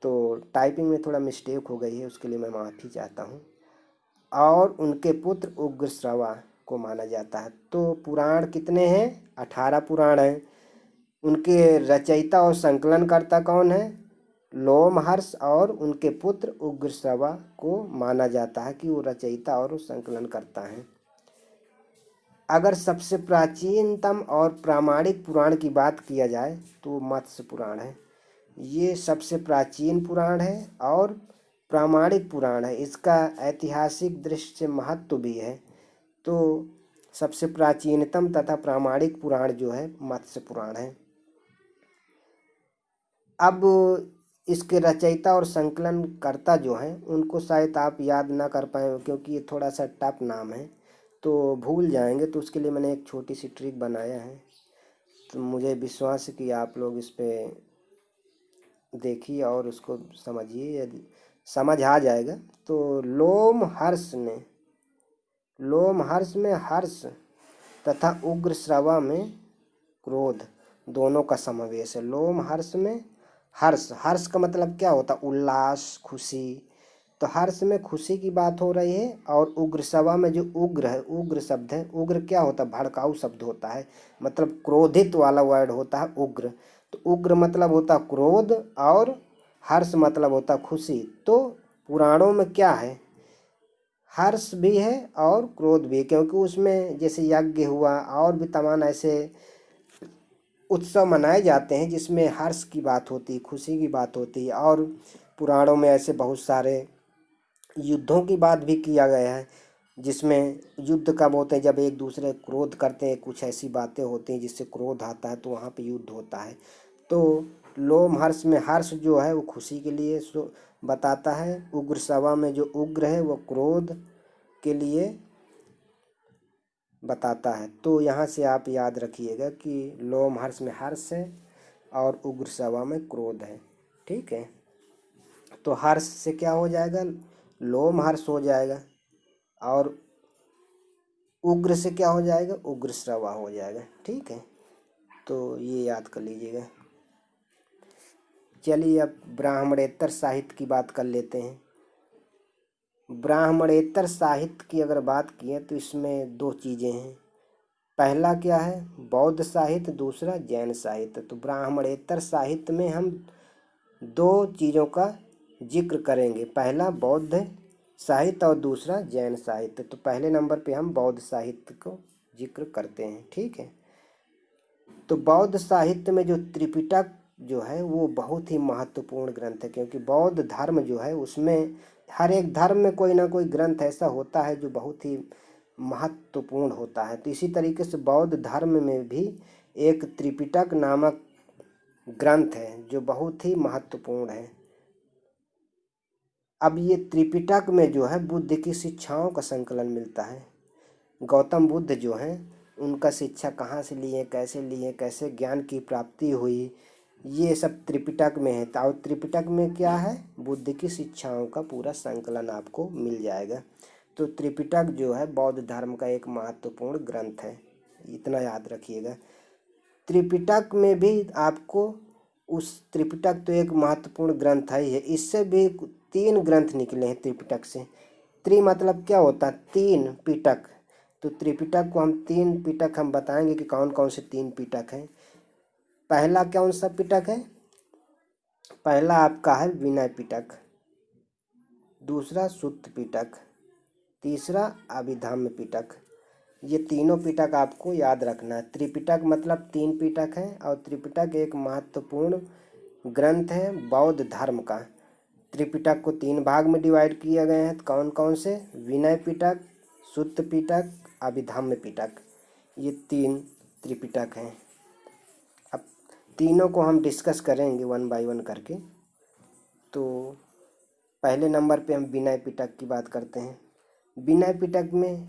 Speaker 1: तो टाइपिंग में थोड़ा मिस्टेक हो गई है, उसके लिए मैं माफ़ी चाहता हूँ। और उनके पुत्र उग्रश्रवा को माना जाता है। तो पुराण कितने हैं? 18 पुराण हैं। उनके रचयिता और संकलनकर्ता कौन है? लोमहर्ष, और उनके पुत्र उग्रश्रवा को माना जाता है कि वो रचयिता और संकलनकर्ता हैं। अगर सबसे प्राचीनतम और प्रामाणिक पुराण की बात किया जाए तो मत्स्य पुराण है। ये सबसे प्राचीन पुराण है और प्रामाणिक पुराण है। इसका ऐतिहासिक दृष्टि से महत्व भी है। तो सबसे प्राचीनतम तथा प्रामाणिक पुराण जो है मत्स्य पुराण है। अब इसके रचयिता और संकलनकर्ता जो हैं उनको शायद आप याद ना कर पाए, क्योंकि ये थोड़ा सा टफ नाम है तो भूल जाएंगे। तो उसके लिए मैंने एक छोटी सी ट्रिक बनाया है, तो मुझे विश्वास है कि आप लोग इस पे देखिए और उसको समझिए, यदि समझ आ जाएगा। तो लोमहर्ष में हर्ष तथा उग्रश्रवा में क्रोध, दोनों का समावेश है। लोमहर्ष में हर्ष, हर्ष का मतलब क्या होता है? उल्लास, खुशी। तो हर्ष में खुशी की बात हो रही है। और उग्रश्रवा में जो उग्र है, उग्र शब्द है, उग्र क्या होता है? भड़काऊ शब्द होता है, मतलब क्रोधित वाला वर्ड होता है उग्र। तो उग्र मतलब होता है क्रोध और हर्ष मतलब होता है खुशी। तो पुराणों में क्या है? हर्ष भी है और क्रोध भी है, क्योंकि उसमें जैसे यज्ञ हुआ और भी तमाम ऐसे उत्सव मनाए जाते हैं जिसमें हर्ष की बात होती है, खुशी की बात होती है। और पुराणों में ऐसे बहुत सारे युद्धों की बात भी किया गया है, जिसमें युद्ध कब होते हैं? जब एक दूसरे क्रोध करते हैं, कुछ ऐसी बातें होती हैं जिससे क्रोध आता है, तो वहाँ पे युद्ध होता है। तो लोमहर्ष में हर्ष जो है वो खुशी के लिए बताता है। उग्रश्रवा में जो उग्र है वो क्रोध के लिए बताता है। तो यहाँ से आप याद रखिएगा कि लोमहर्ष में हर्ष है और उग्रश्रवा में क्रोध है, ठीक है। तो हर्ष से क्या हो जाएगा? लोमहर्ष हो जाएगा। और उग्र से क्या हो जाएगा? उग्रश्रवा हो जाएगा, ठीक है। तो ये याद कर लीजिएगा। चलिए अब ब्राह्मणेतर साहित्य की बात कर लेते हैं। ब्राह्मणेतर साहित्य की अगर बात किए तो इसमें दो चीज़ें हैं। पहला क्या है? बौद्ध साहित्य, दूसरा जैन साहित्य। तो ब्राह्मणेतर साहित्य में हम दो चीज़ों का जिक्र करेंगे, पहला बौद्ध साहित्य और दूसरा जैन साहित्य। तो पहले नंबर पे हम बौद्ध साहित्य को जिक्र करते हैं, ठीक है। तो बौद्ध साहित्य में जो त्रिपिटक जो है वो बहुत ही महत्वपूर्ण ग्रंथ है, क्योंकि बौद्ध धर्म जो है उसमें हर एक धर्म में कोई ना कोई ग्रंथ ऐसा होता है जो बहुत ही महत्वपूर्ण होता है। तो इसी तरीके से बौद्ध धर्म में भी एक त्रिपिटक नामक ग्रंथ है जो बहुत ही महत्वपूर्ण है। अब ये त्रिपिटक में जो है बुद्ध की शिक्षाओं का संकलन मिलता है। गौतम बुद्ध जो हैं उनका शिक्षा कहाँ से लिए, कैसे लिए, कैसे ज्ञान की प्राप्ति हुई, ये सब त्रिपिटक में है। और त्रिपिटक में क्या है? बुद्ध की शिक्षाओं का पूरा संकलन आपको मिल जाएगा। तो त्रिपिटक जो है बौद्ध धर्म का एक महत्वपूर्ण ग्रंथ है, इतना याद रखिएगा। त्रिपिटक में भी आपको उस त्रिपिटक तो एक महत्वपूर्ण ग्रंथ है ही है, इससे भी 3 ग्रंथ निकले हैं त्रिपिटक से। त्रि मतलब क्या होता है? 3 पिटक। तो त्रिपिटक को हम 3 पिटक हम बताएंगे कि कौन कौन से 3 पिटक हैं। पहला कौन सा पिटक है? पहला आपका है विनय पिटक, दूसरा सुत्त पिटक, तीसरा अभिधम्म पिटक। ये तीनों पिटक आपको याद रखना है। त्रिपिटक मतलब 3 पिटक है और त्रिपिटक एक महत्वपूर्ण ग्रंथ है बौद्ध धर्म का। त्रिपिटक को 3 भाग में डिवाइड किया गया है। कौन कौन से? विनय पिटक, सुत्त पिटक, अभिधम्म पिटक, ये 3 त्रिपिटक हैं। अब तीनों को हम डिस्कस करेंगे 1 बाय 1 करके। तो पहले नंबर पे हम विनय पिटक की बात करते हैं। विनय पिटक में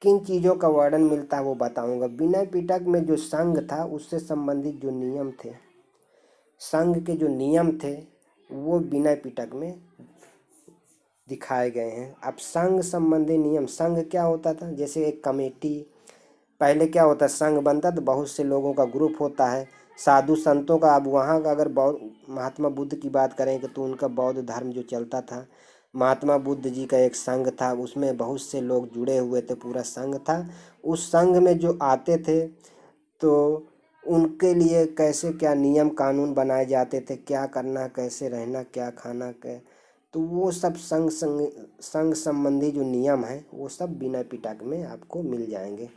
Speaker 1: किन चीज़ों का वर्णन मिलता है वो बताऊंगा। विनय पिटक में जो संघ था उससे संबंधित जो नियम थे, संघ के जो नियम थे वो विनय पिटक में दिखाए गए हैं। अब संघ संबंधी नियम, संघ क्या होता था? जैसे एक कमेटी, पहले क्या होता, संघ बनता तो बहुत से लोगों का ग्रुप होता है, साधु संतों का। अब वहाँ का अगर महात्मा बुद्ध की बात करें तो उनका बौद्ध धर्म जो चलता था, महात्मा बुद्ध जी का एक संघ था, उसमें बहुत से लोग जुड़े हुए थे, पूरा संघ था। उस संघ में जो आते थे तो उनके लिए कैसे क्या नियम कानून बनाए जाते थे, क्या करना, कैसे रहना, क्या खाना, तो वो सब संघ संबंधी जो नियम हैं वो सब विनय पिटक में आपको मिल जाएंगे।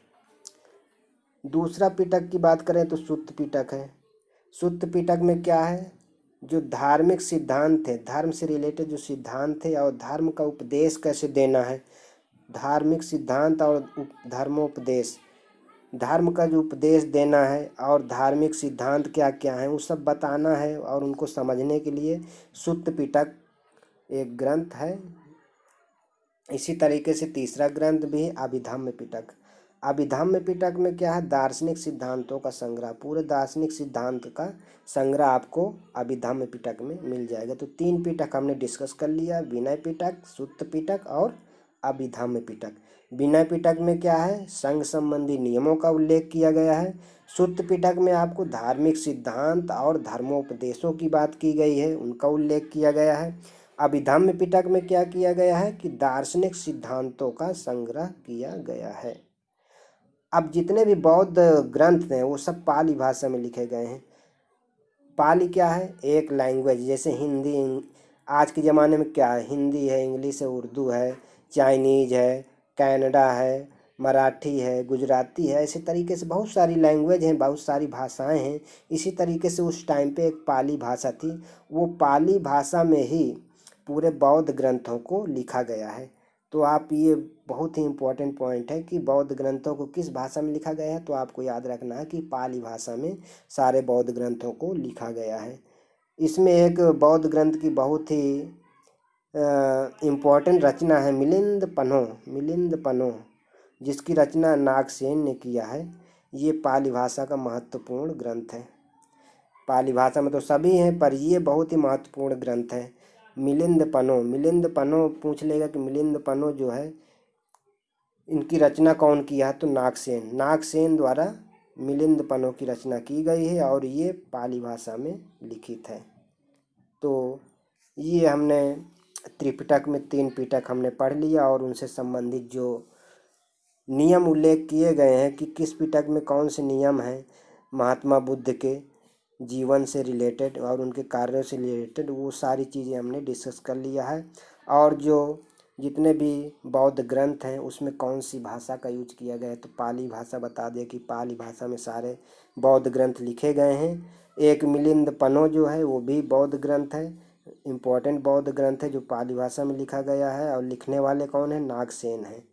Speaker 1: दूसरा पिटक की बात करें तो सुत्त पिटक है। सुत्त पिटक में क्या है? जो धार्मिक सिद्धांत थे, धर्म से रिलेटेड जो सिद्धांत थे और धर्म का उपदेश कैसे देना है, धार्मिक सिद्धांत और धर्मोपदेश, धर्म का जो उपदेश देना है और धार्मिक सिद्धांत क्या क्या है वो सब बताना है, और उनको समझने के लिए सुत्त पिटक एक ग्रंथ है। इसी तरीके से तीसरा ग्रंथ भी है अभिधम्म पिटक। अभिधम्म पिटक में क्या है? दार्शनिक सिद्धांतों का संग्रह, पूरे दार्शनिक सिद्धांत का संग्रह आपको अभिधम्म पिटक में मिल जाएगा। तो 3 पिटक हमने डिस्कस कर लिया, विनय पिटक, सुत्त पिटक और अभिधम्म पिटक। विनय पिटक में क्या है? संघ संबंधी नियमों का उल्लेख किया गया है। सुत्त पिटक में आपको धार्मिक सिद्धांत और धर्मोपदेशों की बात की गई है, उनका उल्लेख किया गया है। अभिधम्म पिटक में क्या किया गया है कि दार्शनिक सिद्धांतों का संग्रह किया गया है। अब जितने भी बौद्ध ग्रंथ हैं वो सब पाली भाषा में लिखे गए हैं। पाली क्या है? एक लैंग्वेज, जैसे हिंदी आज के ज़माने में क्या है, हिंदी है, इंग्लिश है, उर्दू है, चाइनीज है, कनाडा है, मराठी है, गुजराती है, इसी तरीके से बहुत सारी लैंग्वेज हैं, बहुत सारी भाषाएं हैं। इसी तरीके से उस टाइम पे एक पाली भाषा थी, वो पाली भाषा में ही पूरे बौद्ध ग्रंथों को लिखा गया है। तो आप ये बहुत ही इम्पोर्टेंट पॉइंट है कि बौद्ध ग्रंथों को किस भाषा में लिखा गया है, तो आपको याद रखना है कि पाली भाषा में सारे बौद्ध ग्रंथों को लिखा गया है। इसमें एक बौद्ध ग्रंथ की बहुत ही इम्पोर्टेंट रचना है मिलिंद पनो, जिसकी रचना नागसेन ने किया है। ये पाली भाषा का महत्वपूर्ण ग्रंथ है। पाली भाषा में तो सभी हैं पर ये बहुत ही महत्वपूर्ण ग्रंथ है। मिलिंद पनो पूछ लेगा कि मिलिंद पनो जो है इनकी रचना कौन किया है, तो नागसेन द्वारा मिलिंद पनो की रचना की गई है और ये पाली भाषा में लिखित है। तो ये हमने त्रिपिटक में 3 पिटक हमने पढ़ लिया और उनसे संबंधित जो नियम उल्लेख किए गए हैं कि किस पिटक में कौन से नियम हैं महात्मा बुद्ध के जीवन से रिलेटेड और उनके कार्यों से रिलेटेड, वो सारी चीज़ें हमने डिस्कस कर लिया है। और जो जितने भी बौद्ध ग्रंथ हैं उसमें कौन सी भाषा का यूज किया गया है, तो पाली भाषा बता दिया कि पाली भाषा में सारे बौद्ध ग्रंथ लिखे गए हैं। एक मिलिंद पनो जो है वो भी बौद्ध ग्रंथ है, इम्पोर्टेंट बौद्ध ग्रंथ है जो पाली भाषा में लिखा गया है, और लिखने वाले कौन है? नागसेन है।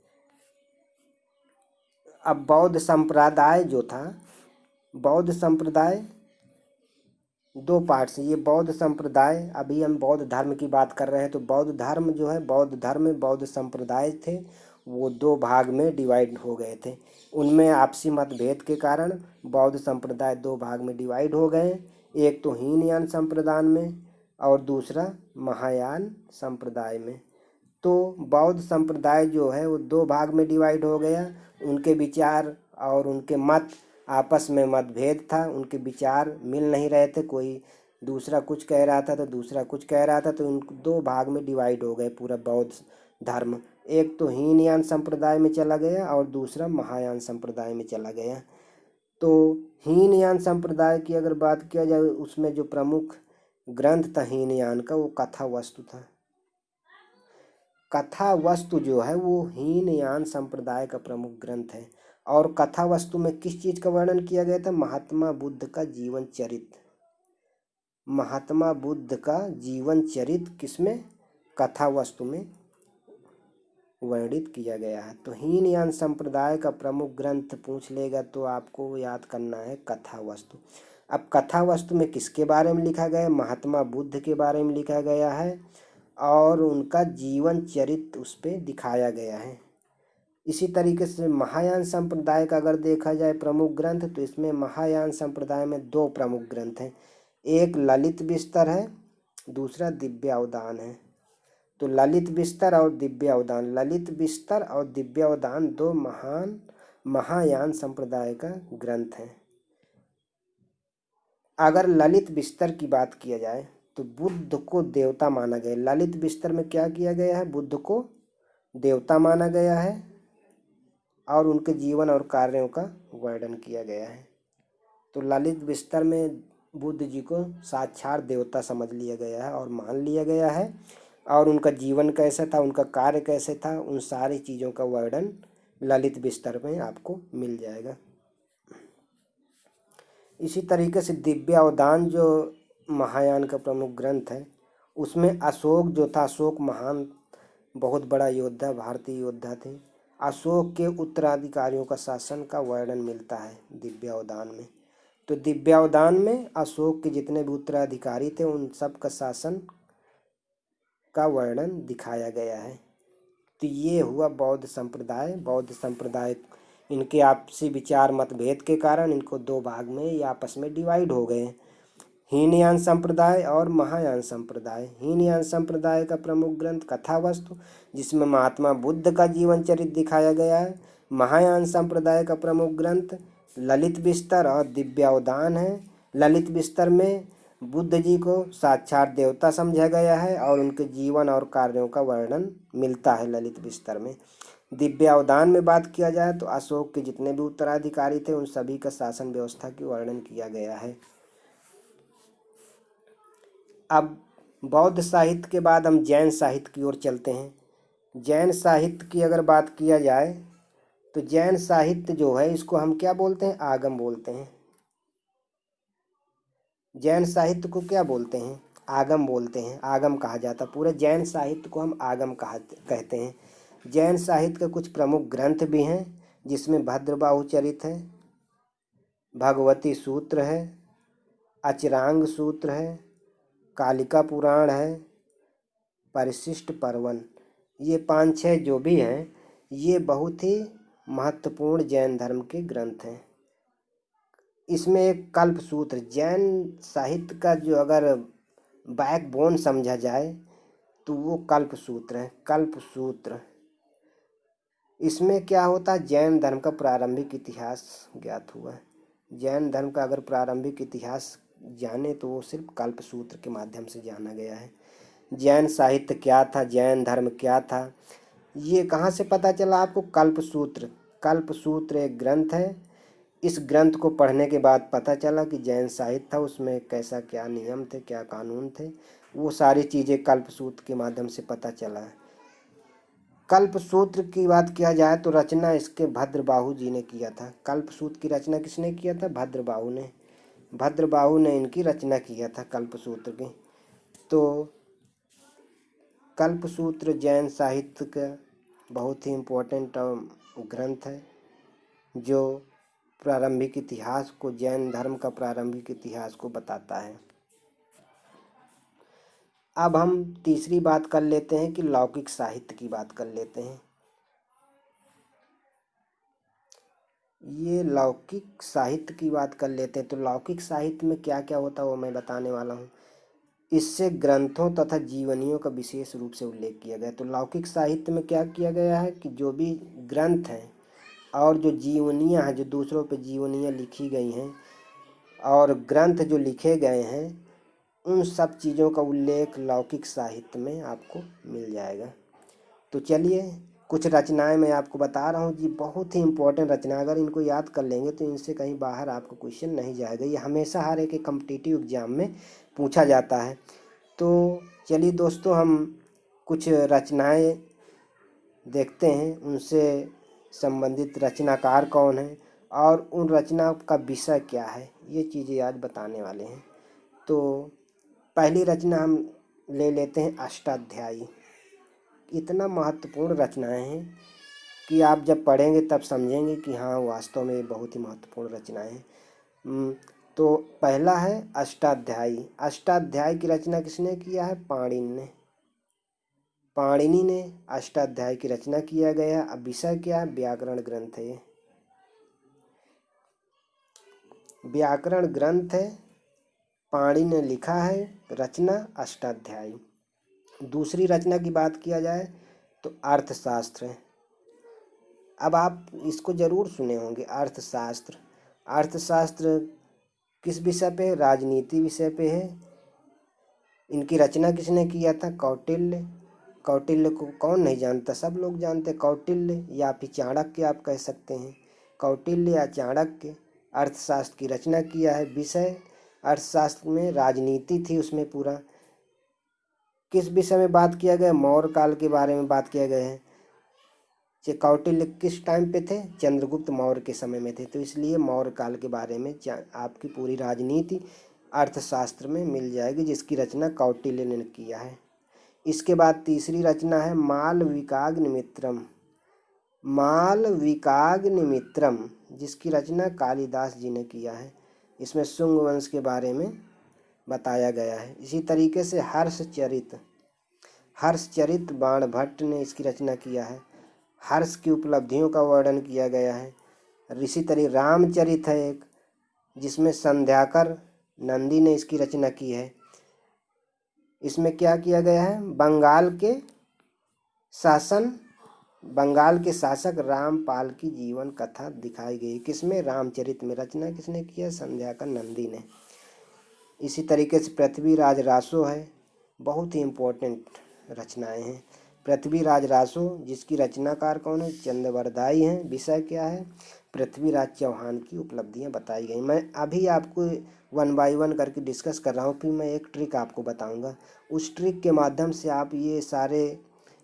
Speaker 1: अब बौद्ध संप्रदाय जो था, बौद्ध संप्रदाय 2 पार्ट से, ये बौद्ध संप्रदाय, अभी हम बौद्ध धर्म की बात कर रहे हैं, तो बौद्ध धर्म जो है, बौद्ध धर्म में बौद्ध संप्रदाय थे वो 2 भाग में डिवाइड हो गए थे। उनमें आपसी मतभेद के कारण बौद्ध संप्रदाय 2 भाग में डिवाइड हो गए। एक तो हीनयान संप्रदाय में और दूसरा महायान संप्रदाय में। तो बौद्ध संप्रदाय जो है वो दो भाग में डिवाइड हो गया। उनके विचार और उनके मत आपस में मतभेद था, उनके विचार मिल नहीं रहे थे, कोई दूसरा कुछ कह रहा था तो दूसरा कुछ कह रहा था, तो उन दो भाग में डिवाइड हो गए पूरा बौद्ध धर्म। एक तो हीनयान संप्रदाय में चला गया और दूसरा महायान संप्रदाय में चला गया। तो हीनयान संप्रदाय की अगर बात किया जाए, उसमें जो प्रमुख ग्रंथ था हीनयान का वो कथा वस्तु था। कथा वस्तु जो है वो हीनयान संप्रदाय का प्रमुख ग्रंथ है। और कथा वस्तु में किस चीज का वर्णन किया गया था? महात्मा बुद्ध का जीवन चरित्र। महात्मा बुद्ध का जीवन चरित्र किसमें? कथा वस्तु में वर्णित किया गया है। तो हीनयान संप्रदाय का प्रमुख ग्रंथ पूछ लेगा तो आपको याद करना है कथा वस्तु। अब कथा वस्तु में किसके बारे में लिखा गया? महात्मा बुद्ध के बारे में लिखा गया है और उनका जीवन चरित्र उस पे दिखाया गया है। इसी तरीके से महायान संप्रदाय का अगर देखा जाए प्रमुख ग्रंथ, तो इसमें महायान संप्रदाय में दो प्रमुख ग्रंथ हैं। एक ललित विस्तर है, दूसरा दिव्यावदान है। तो ललित विस्तर और दिव्यावदान, ललित विस्तर और दिव्यावदान दो महान महायान संप्रदाय का ग्रंथ है। अगर ललित विस्तर की बात किया जाए तो बुद्ध को देवता माना गया। ललित विस्तर में क्या किया गया है? बुद्ध को देवता माना गया है और उनके जीवन और कार्यों का वर्णन किया गया है। तो ललित विस्तर में बुद्ध जी को साक्षात देवता समझ लिया गया है और मान लिया गया है, और उनका जीवन कैसा था, उनका कार्य कैसे था, उन सारी चीज़ों का वर्णन ललित विस्तर में आपको मिल जाएगा। इसी तरीके से दिव्यावदान जो महायान का प्रमुख ग्रंथ है, उसमें अशोक जो था, अशोक महान बहुत बड़ा योद्धा, भारतीय योद्धा थे। अशोक के उत्तराधिकारियों का शासन का वर्णन मिलता है दिव्यावदान में। तो दिव्यावदान में अशोक के जितने भी उत्तराधिकारी थे उन सब का शासन का वर्णन दिखाया गया है। तो ये हुआ बौद्ध संप्रदाय। बौद्ध संप्रदाय इनके आपसी विचार मतभेद के कारण इनको दो भाग में ये आपस में डिवाइड हो गए, हीनयान संप्रदाय और महायान संप्रदाय। हीनयान संप्रदाय का प्रमुख ग्रंथ कथा वस्तु, जिसमें महात्मा बुद्ध का जीवन चरित्र दिखाया गया है। महायान संप्रदाय का प्रमुख ग्रंथ ललित विस्तर और दिव्यावदान है। ललित विस्तर में बुद्ध जी को साक्षात देवता समझा गया है और उनके जीवन और कार्यों का वर्णन मिलता है ललित विस्तर में। दिव्यावदान में बात किया जाए तो अशोक के जितने भी उत्तराधिकारी थे उन सभी का शासन व्यवस्था की वर्णन किया गया है। अब बौद्ध साहित्य के बाद हम जैन साहित्य की ओर चलते हैं। जैन साहित्य की अगर बात किया जाए तो जैन साहित्य जो है इसको हम क्या बोलते हैं? आगम बोलते हैं। जैन साहित्य को क्या बोलते हैं? आगम बोलते हैं, आगम कहा जाता है। पूरे जैन साहित्य को हम आगम कहते हैं। जैन साहित्य के कुछ प्रमुख ग्रंथ भी हैं, जिसमें भद्रबाहु चरित है, भगवती सूत्र है, अचरांग सूत्र है, कालिका पुराण है, परिशिष्ट पर्वन। ये 5-6 जो भी हैं ये बहुत ही महत्वपूर्ण जैन धर्म के ग्रंथ हैं। इसमें एक कल्प सूत्र, जैन साहित्य का जो अगर बैकबोन समझा जाए तो वो कल्प सूत्र है। कल्प सूत्र, इसमें क्या होता है? जैन धर्म का प्रारंभिक इतिहास ज्ञात हुआ है। जैन धर्म का अगर प्रारंभिक इतिहास जाने तो वो सिर्फ कल्प सूत्र के माध्यम से जाना गया है। जैन साहित्य क्या था, जैन धर्म क्या था, ये कहाँ से पता चला आपको? कल्प सूत्र। कल्प सूत्र एक ग्रंथ है। इस ग्रंथ को पढ़ने के बाद पता चला कि जैन साहित्य था, उसमें कैसा क्या नियम थे, क्या कानून थे, वो सारी चीज़ें कल्प सूत्र के माध्यम से पता चला। कल्प सूत्र की बात किया जाए तो रचना इसके भद्रबाहु जी ने किया था। कल्प सूत्र की रचना किसने किया था? भद्रबाहु ने। भद्रबाहु ने इनकी रचना किया था कल्प सूत्र की। तो कल्प सूत्र जैन साहित्य का बहुत ही इम्पोर्टेंट ग्रंथ है, जो प्रारंभिक इतिहास को, जैन धर्म का प्रारंभिक इतिहास को बताता है। अब हम तीसरी बात कर लेते हैं कि लौकिक साहित्य की बात कर लेते हैं। ये लौकिक साहित्य की बात कर लेते हैं तो लौकिक साहित्य में क्या क्या होता है वो मैं बताने वाला हूँ। इससे ग्रंथों तथा जीवनियों का विशेष रूप से उल्लेख किया गया। तो लौकिक साहित्य में क्या किया गया है कि जो भी ग्रंथ हैं और जो जीवनियाँ हैं, जो दूसरों पे जीवनियाँ लिखी गई हैं और ग्रंथ जो लिखे गए हैं, उन सब चीज़ों का उल्लेख लौकिक साहित्य में आपको मिल जाएगा। तो चलिए कुछ रचनाएं मैं आपको बता रहा हूँ जी, बहुत ही इम्पोर्टेंट रचना। अगर इनको याद कर लेंगे तो इनसे कहीं बाहर आपको क्वेश्चन नहीं जाएगा। ये हमेशा हर एक कॉम्पिटिटिव एग्जाम में पूछा जाता है। तो चलिए दोस्तों, हम कुछ रचनाएं देखते हैं, उनसे संबंधित रचनाकार कौन है और उन रचना का विषय क्या है, ये चीज़ें आज बताने वाले हैं। तो पहली रचना हम ले लेते हैं अष्टाध्यायी। इतना महत्वपूर्ण रचनाएं हैं कि आप जब पढ़ेंगे तब समझेंगे कि हाँ, वास्तव में बहुत ही महत्वपूर्ण रचनाएं हैं। तो पहला है अष्टाध्यायी। अष्टाध्यायी की रचना किसने किया है? पाणिनि ने। पाणिनि ने अष्टाध्यायी की रचना किया गया। अब विषय क्या है? व्याकरण ग्रंथ है। व्याकरण ग्रंथ है, पाणिनि ने लिखा है, रचना अष्टाध्यायी। दूसरी रचना की बात किया जाए तो अर्थशास्त्र है। अब आप इसको जरूर सुने होंगे, अर्थशास्त्र। अर्थशास्त्र किस विषय पे? राजनीति विषय पे है। इनकी रचना किसने किया था? कौटिल्य। कौटिल्य को कौन नहीं जानता, सब लोग जानते। कौटिल्य या फिर चाणक्य आप कह सकते हैं। कौटिल्य या चाणक्य अर्थशास्त्र की रचना किया है। विषय अर्थशास्त्र में राजनीति थी, उसमें पूरा किस विषय में बात किया गया? मौर्य काल के बारे में बात किया गया है। कौटिल्य किस टाइम पे थे? चंद्रगुप्त मौर्य के समय में थे, तो इसलिए मौर्य काल के बारे में आपकी पूरी राजनीति अर्थशास्त्र में मिल जाएगी, जिसकी रचना कौटिल्य ने किया है। इसके बाद तीसरी रचना है मालविकाग्निमित्रम। मालविकाग्निमित्रम, जिसकी रचना कालिदास जी ने किया है। इसमें शुंग वंश के बारे में बताया गया है। इसी तरीके से हर्षचरित बाणभट्ट ने इसकी रचना किया है। हर्ष की उपलब्धियों का वर्णन किया गया है। इसी तरह रामचरित है एक, जिसमें संध्याकर नंदी ने इसकी रचना की है। इसमें क्या किया गया है? बंगाल के शासक रामपाल की जीवन कथा दिखाई गई। किसमें? रामचरित में। रचना किसने किया? संध्याकर नंदी ने। इसी तरीके से पृथ्वीराज रासो है, बहुत ही इम्पोर्टेंट रचनाएं हैं। पृथ्वीराज रासो, जिसकी रचनाकार कौन है? चंद्रवरदाई हैं। विषय क्या है? पृथ्वीराज चौहान की उपलब्धियां बताई गई। मैं अभी आपको 1 बाय 1 करके डिस्कस कर रहा हूँ, फिर मैं एक ट्रिक आपको बताऊंगा। उस ट्रिक के माध्यम से आप ये सारे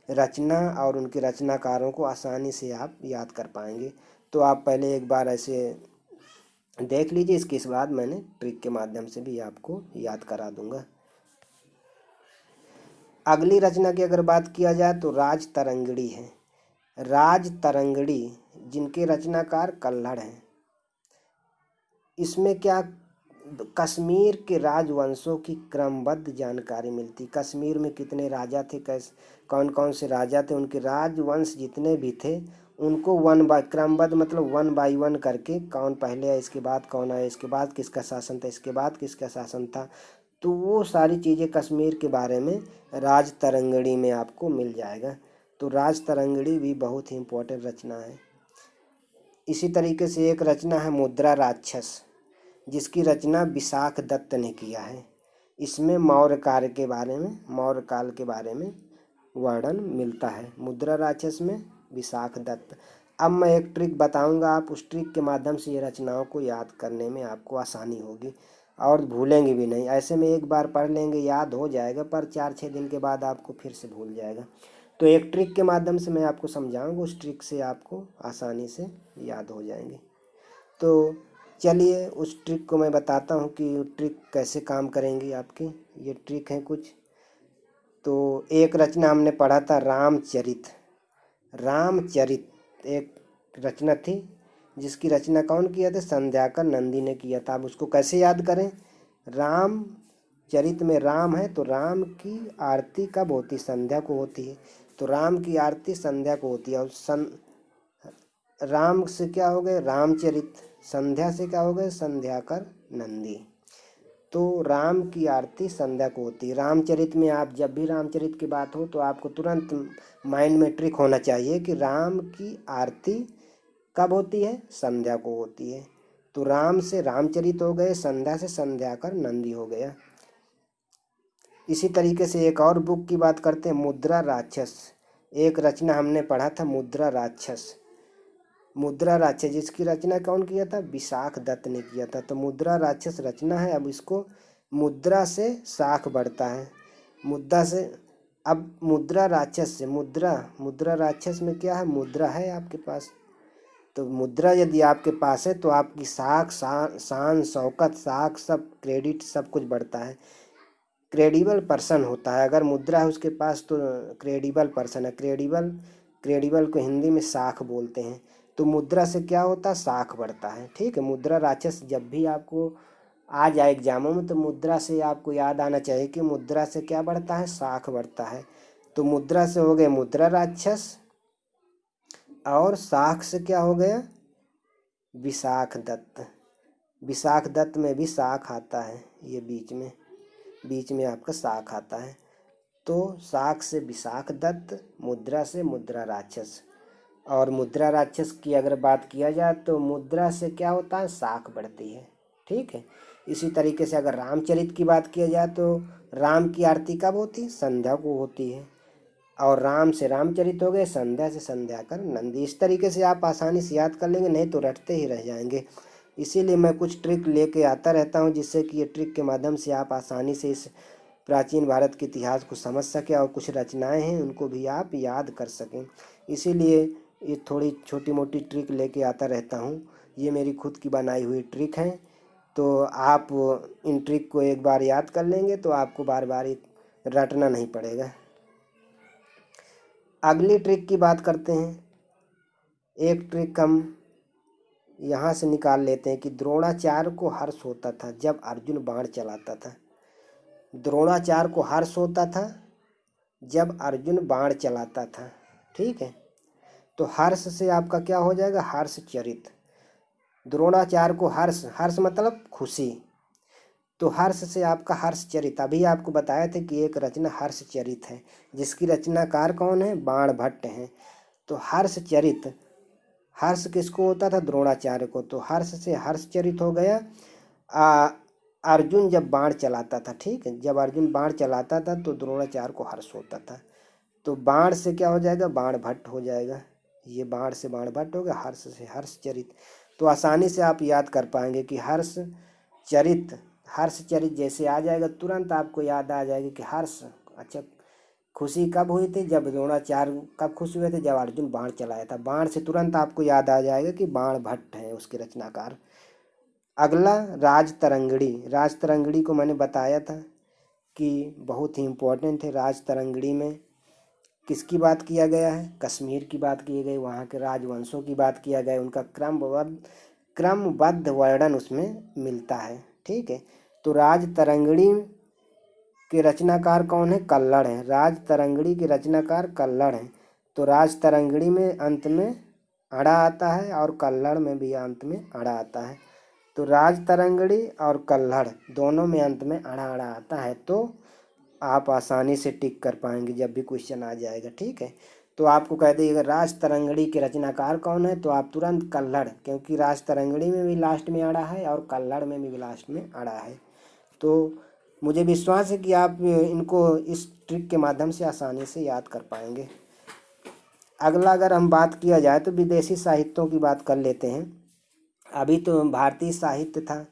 Speaker 1: रचना और उनके रचनाकारों को आसानी से आप याद कर पाएंगे। तो आप पहले एक बार ऐसे देख लीजिए, इसके बाद मैंने ट्रिक के माध्यम से भी आपको याद करा दूंगा। अगली रचना की अगर बात किया जाए तो राजतरंगिणी है। राजतरंगिणी, जिनके रचनाकार कल्हड़ हैं। इसमें क्या? कश्मीर के राजवंशों की क्रमबद्ध जानकारी मिलती। कश्मीर में कितने राजा थे, कौन कौन से राजा थे, उनके राजवंश जितने भी थे, उनको क्रमबद्ध मतलब 1 बाय 1 करके, कौन पहले है, इसके बाद कौन आया, इसके बाद किसका शासन था, इसके बाद किसका शासन था, तो वो सारी चीज़ें कश्मीर के बारे में राजतरंगिणी में आपको मिल जाएगा। तो राजतरंगिणी भी बहुत ही इम्पोर्टेंट रचना है। इसी तरीके से एक रचना है मुद्रा राक्षस, जिसकी रचना विशाख दत्त ने किया है। इसमें मौर्य काल के बारे में वर्णन मिलता है। मुद्रा राक्षस में विशाख दत्त। अब मैं एक ट्रिक बताऊंगा, आप उस ट्रिक के माध्यम से ये रचनाओं को याद करने में आपको आसानी होगी और भूलेंगे भी नहीं। ऐसे में एक बार पढ़ लेंगे याद हो जाएगा, पर 4-6 दिन के बाद आपको फिर से भूल जाएगा। तो एक ट्रिक के माध्यम से मैं आपको समझाऊंगा, उस ट्रिक से आपको आसानी से याद हो जाएंगे। तो चलिए उस ट्रिक को मैं बताता हूँ कि ट्रिक कैसे काम करेंगी आपकी। ये ट्रिक है कुछ। तो एक रचना हमने पढ़ा था रामचरित। रामचरित एक रचना थी, जिसकी रचना कौन किया था? संध्याकर नंदी ने किया था। अब उसको कैसे याद करें? रामचरित में राम है, तो राम की आरती कब होती? संध्या को होती है। तो राम की आरती संध्या को होती है। और राम से क्या हो गए? रामचरित। संध्या से क्या हो गए? संध्याकर नंदी। तो राम की आरती संध्या को होती है। रामचरित में आप जब भी रामचरित की बात हो तो आपको तुरंत माइंड में ट्रिक होना चाहिए कि राम की आरती कब होती है, संध्या को होती है। तो राम से रामचरित हो गए, संध्या से संध्या कर नंदी हो गया। इसी तरीके से एक और बुक की बात करते हैं, मुद्रा राक्षस। एक रचना हमने पढ़ा था मुद्रा राक्षस। मुद्रा राक्षस जिसकी रचना कौन किया था, विशाख दत्त ने किया था। तो मुद्रा राक्षस रचना है। अब इसको मुद्रा से शाख बढ़ता है, मुद्रा से। अब मुद्रा राक्षस से मुद्रा राक्षस में क्या है, मुद्रा है आपके पास। तो मुद्रा यदि आपके पास है तो आपकी शाख, शान शौकत, शाख, सब क्रेडिट, सब कुछ बढ़ता है। क्रेडिबल पर्सन होता है। अगर मुद्रा है उसके पास तो क्रेडिबल पर्सन है। क्रेडिबल को हिंदी में शाख बोलते हैं। तो मुद्रा से क्या होता है, शाख बढ़ता है। ठीक है, मुद्रा राक्षस जब भी आपको आ जाए एग्जामों में तो मुद्रा से आपको याद आना चाहिए कि मुद्रा से क्या बढ़ता है, शाख बढ़ता है। तो मुद्रा से हो गए मुद्रा राक्षस, और शाख से क्या हो गया, विशाख दत्त। विशाख दत्त में भी शाख आता है, ये बीच में आपका शाख आता है। तो शाख से विशाख दत्त, मुद्रा से मुद्रा राक्षस। और मुद्रा राक्षस की अगर बात किया जाए तो मुद्रा से क्या होता है, शाख बढ़ती है। ठीक है, इसी तरीके से अगर रामचरित की बात किया जाए तो राम की आरती कब होती है, संध्या को होती है। और राम से रामचरित हो गए, संध्या से संध्या कर नंदी। इस तरीके से आप आसानी से याद कर लेंगे, नहीं तो रटते ही रह जाएंगे। इसीलिए मैं कुछ ट्रिक लेके आता रहता हूँ, जिससे कि ये ट्रिक के माध्यम से आप आसानी से इस प्राचीन भारत के इतिहास को समझ सकें और कुछ रचनाएं हैं उनको भी आप याद कर सकें। इसीलिए ये थोड़ी छोटी मोटी ट्रिक लेके आता रहता हूँ। ये मेरी खुद की बनाई हुई ट्रिक है। तो आप इन ट्रिक को एक बार याद कर लेंगे तो आपको बार बार रटना नहीं पड़ेगा। अगली ट्रिक की बात करते हैं। एक ट्रिक हम यहाँ से निकाल लेते हैं कि द्रोणाचार्य को हर्ष होता था जब अर्जुन बाण चलाता था। द्रोणाचार्य को हर्ष होता था जब अर्जुन बाण चलाता था। ठीक है, तो हर्ष से आपका क्या हो जाएगा, हर्षचरित। द्रोणाचार्य को हर्ष, हर्ष मतलब खुशी, तो हर्ष से आपका हर्षचरित। अभी आपको बताया था कि एक रचना हर्षचरित है, जिसकी रचनाकार कौन है, बाण भट्ट हैं। तो हर्षचरित, हर्ष किसको होता था, द्रोणाचार्य को। तो हर्ष से हर्षचरित हो गया अर्जुन जब बाण चलाता था। ठीक है, जब अर्जुन बाण चलाता था तो द्रोणाचार्य को हर्ष होता था। तो बाण से क्या हो जाएगा, बाण भट्ट हो जाएगा। ये बाण से बाण भट्ट हो गया, हर्ष से हर्षचरित। तो आसानी से आप याद कर पाएंगे कि हर्षचरित, हर्षचरित जैसे आ जाएगा तुरंत आपको याद आ जाएगा कि हर्ष, अच्छा खुशी कब हुई थी, जब द्रोणाचार्य कब खुश हुए थे, जब अर्जुन बाण चलाया था। बाण से तुरंत आपको याद आ जाएगा कि बाण भट्ट है उसके रचनाकार। अगला राजतरंगिणी। राजतरंगिणी को मैंने बताया था कि बहुत ही इम्पोर्टेंट है। राजतरंगिणी में किसकी बात किया गया है, कश्मीर की बात की गई, वहाँ के राजवंशों की बात किया गया, उनका क्रमबद्ध वर्णन उसमें मिलता है। ठीक है, तो राजतरंगिणी के रचनाकार कौन है, कल्लड़ है। राजतरंगिणी के रचनाकार कल्लड़ हैं। तो राजतरंगिणी में अंत में अड़ा आता है और कल्लड़ में भी अंत में अड़ा आता है। तो राजतरंगिणी और कल्लड़ दोनों में अंत में अड़ा अड़ा आता है। तो आप आसानी से टिक कर पाएंगे जब भी क्वेश्चन आ जाएगा। ठीक है, तो आपको कह देगा राजतरंगिणी के रचनाकार कौन है, तो आप तुरंत कल्लड़, क्योंकि राजतरंगिणी में भी लास्ट में अड़ा है और कल्लड़ में भी लास्ट में अड़ा है। तो मुझे विश्वास है कि आप इनको इस ट्रिक के माध्यम से आसानी से याद कर पाएंगे। अगला अगर हम बात किया जाए तो विदेशी साहित्यों की बात कर लेते हैं। अभी तो भारतीय साहित्य था,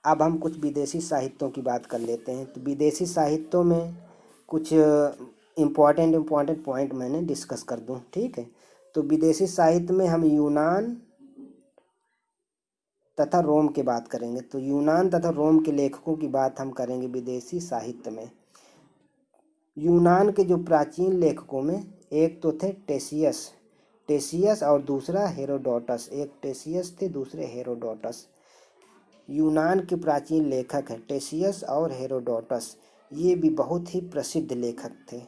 Speaker 1: अब हम कुछ विदेशी साहित्यों की बात कर लेते हैं। तो विदेशी साहित्यों में कुछ इम्पॉर्टेंट पॉइंट मैंने डिस्कस कर दूं। ठीक है, तो विदेशी साहित्य में हम यूनान तथा रोम की बात करेंगे। तो यूनान तथा रोम के लेखकों की बात हम करेंगे विदेशी साहित्य में। यूनान के जो प्राचीन लेखकों में एक तो थे टेसियस और दूसरा हेरोडोटस। एक टेसियस थे, दूसरे हेरोडोटस। यूनान के प्राचीन लेखक हैं टेसियस और हेरोडोटस। ये भी बहुत ही प्रसिद्ध लेखक थे,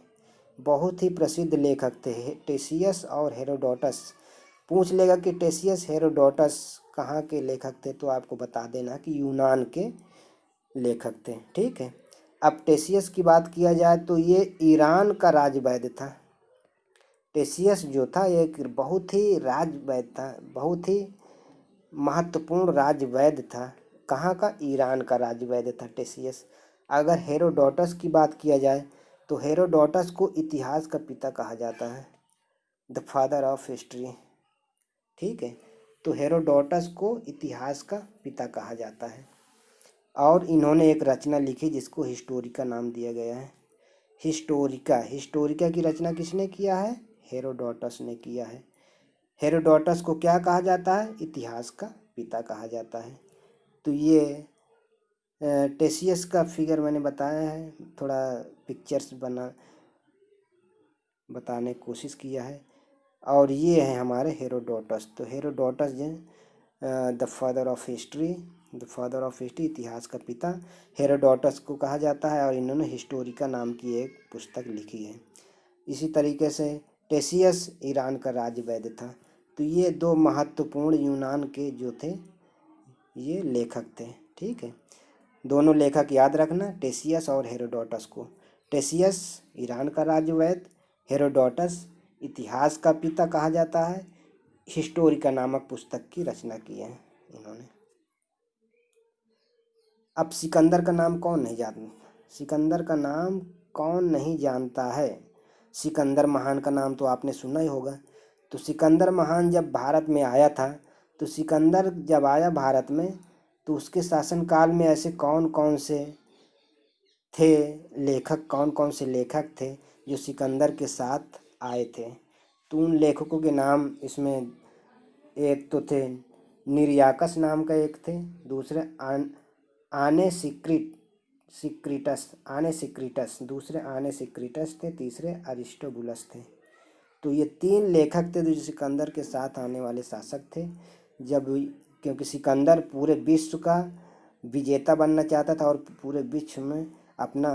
Speaker 1: बहुत ही प्रसिद्ध लेखक थे टेसियस और हेरोडोटस। पूछ लेगा कि टेसियस हेरोडोटस कहाँ के लेखक थे, तो आपको बता देना कि यूनान के लेखक थे। ठीक है, अब टेसियस की बात किया जाए तो ये ईरान का राजवैद्य था। टेसियस जो था एक बहुत ही राजवैद्य था, बहुत ही महत्वपूर्ण राजवैद्य था। कहाँ का? ईरान का राजवैद्य था टेसियस। अगर हेरोडोटस की बात किया जाए तो हेरोडोटस को इतिहास का पिता कहा जाता है, द फादर ऑफ हिस्ट्री। ठीक है, तो हेरोडोटस को इतिहास का पिता कहा जाता है और इन्होंने एक रचना लिखी जिसको हिस्टोरिका नाम दिया गया है। हिस्टोरिका, हिस्टोरिका की रचना किसने किया है? हेरोडोटस ने किया है। हेरोडोटस को क्या कहा जाता है? इतिहास का पिता कहा जाता है। तो ये टेसियस का फिगर मैंने बताया है, थोड़ा पिक्चर्स बताने की कोशिश किया है। और ये है हमारे हेरोडोटस। तो हेरोडोटस जो the father of history, the father of history, इतिहास का पिता हेरोडोटस को कहा जाता है और इन्होंने हिस्टोरिका नाम की एक पुस्तक लिखी है। इसी तरीके से टेसियस ईरान का राजवैद्य था। तो ये दो महत्वपूर्ण यूनान के जो थे ये लेखक थे। ठीक है, दोनों लेखक याद रखना, टेसियस और हेरोडोटस को। टेसियस ईरान का राजवैद्य, हेरोडोटस इतिहास का पिता कहा जाता है। हिस्टोरिका नामक पुस्तक की रचना की है इन्होंने। अब सिकंदर का नाम कौन नहीं जानता? सिकंदर का नाम कौन नहीं जानता है? सिकंदर महान का नाम तो आपने सुना ही होगा। तो सिकंदर महान जब भारत में आया था, तो सिकंदर जब आया भारत में तो उसके शासनकाल में ऐसे कौन कौन से थे लेखक, कौन कौन से लेखक थे जो सिकंदर के साथ आए थे? तो उन लेखकों के नाम इसमें एक तो थे निर्याकस नाम का एक थे, दूसरे आने सिक्रिटस, दूसरे आने सिक्रिटस थे, तीसरे अरिस्टोबुलस थे। तो ये तीन लेखक थे जो सिकंदर के साथ आने वाले शासक थे। जब क्योंकि सिकंदर पूरे विश्व का विजेता बनना चाहता था और पूरे विश्व में अपना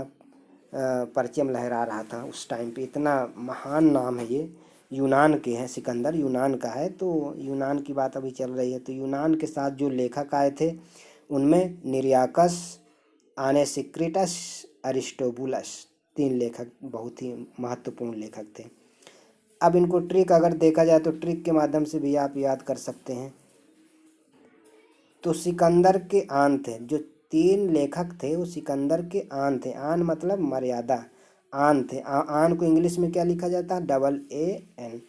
Speaker 1: परचम लहरा रहा था उस टाइम पे। इतना महान नाम है ये, यूनान के हैं, सिकंदर यूनान का है। तो यूनान की बात अभी चल रही है। तो यूनान के साथ जो लेखक आए थे उनमें निर्याकस, आनेसिक्रिटस, अरिस्टोबुलस, तीन लेखक बहुत ही महत्वपूर्ण लेखक थे। अब इनको ट्रिक अगर देखा जाए तो ट्रिक के माध्यम से भी आप याद कर सकते हैं। तो सिकंदर के आन थे, जो तीन लेखक थे वो सिकंदर के आन थे। आन मतलब मर्यादा, आन थे। आन को इंग्लिश में क्या लिखा जाता है? Double A N.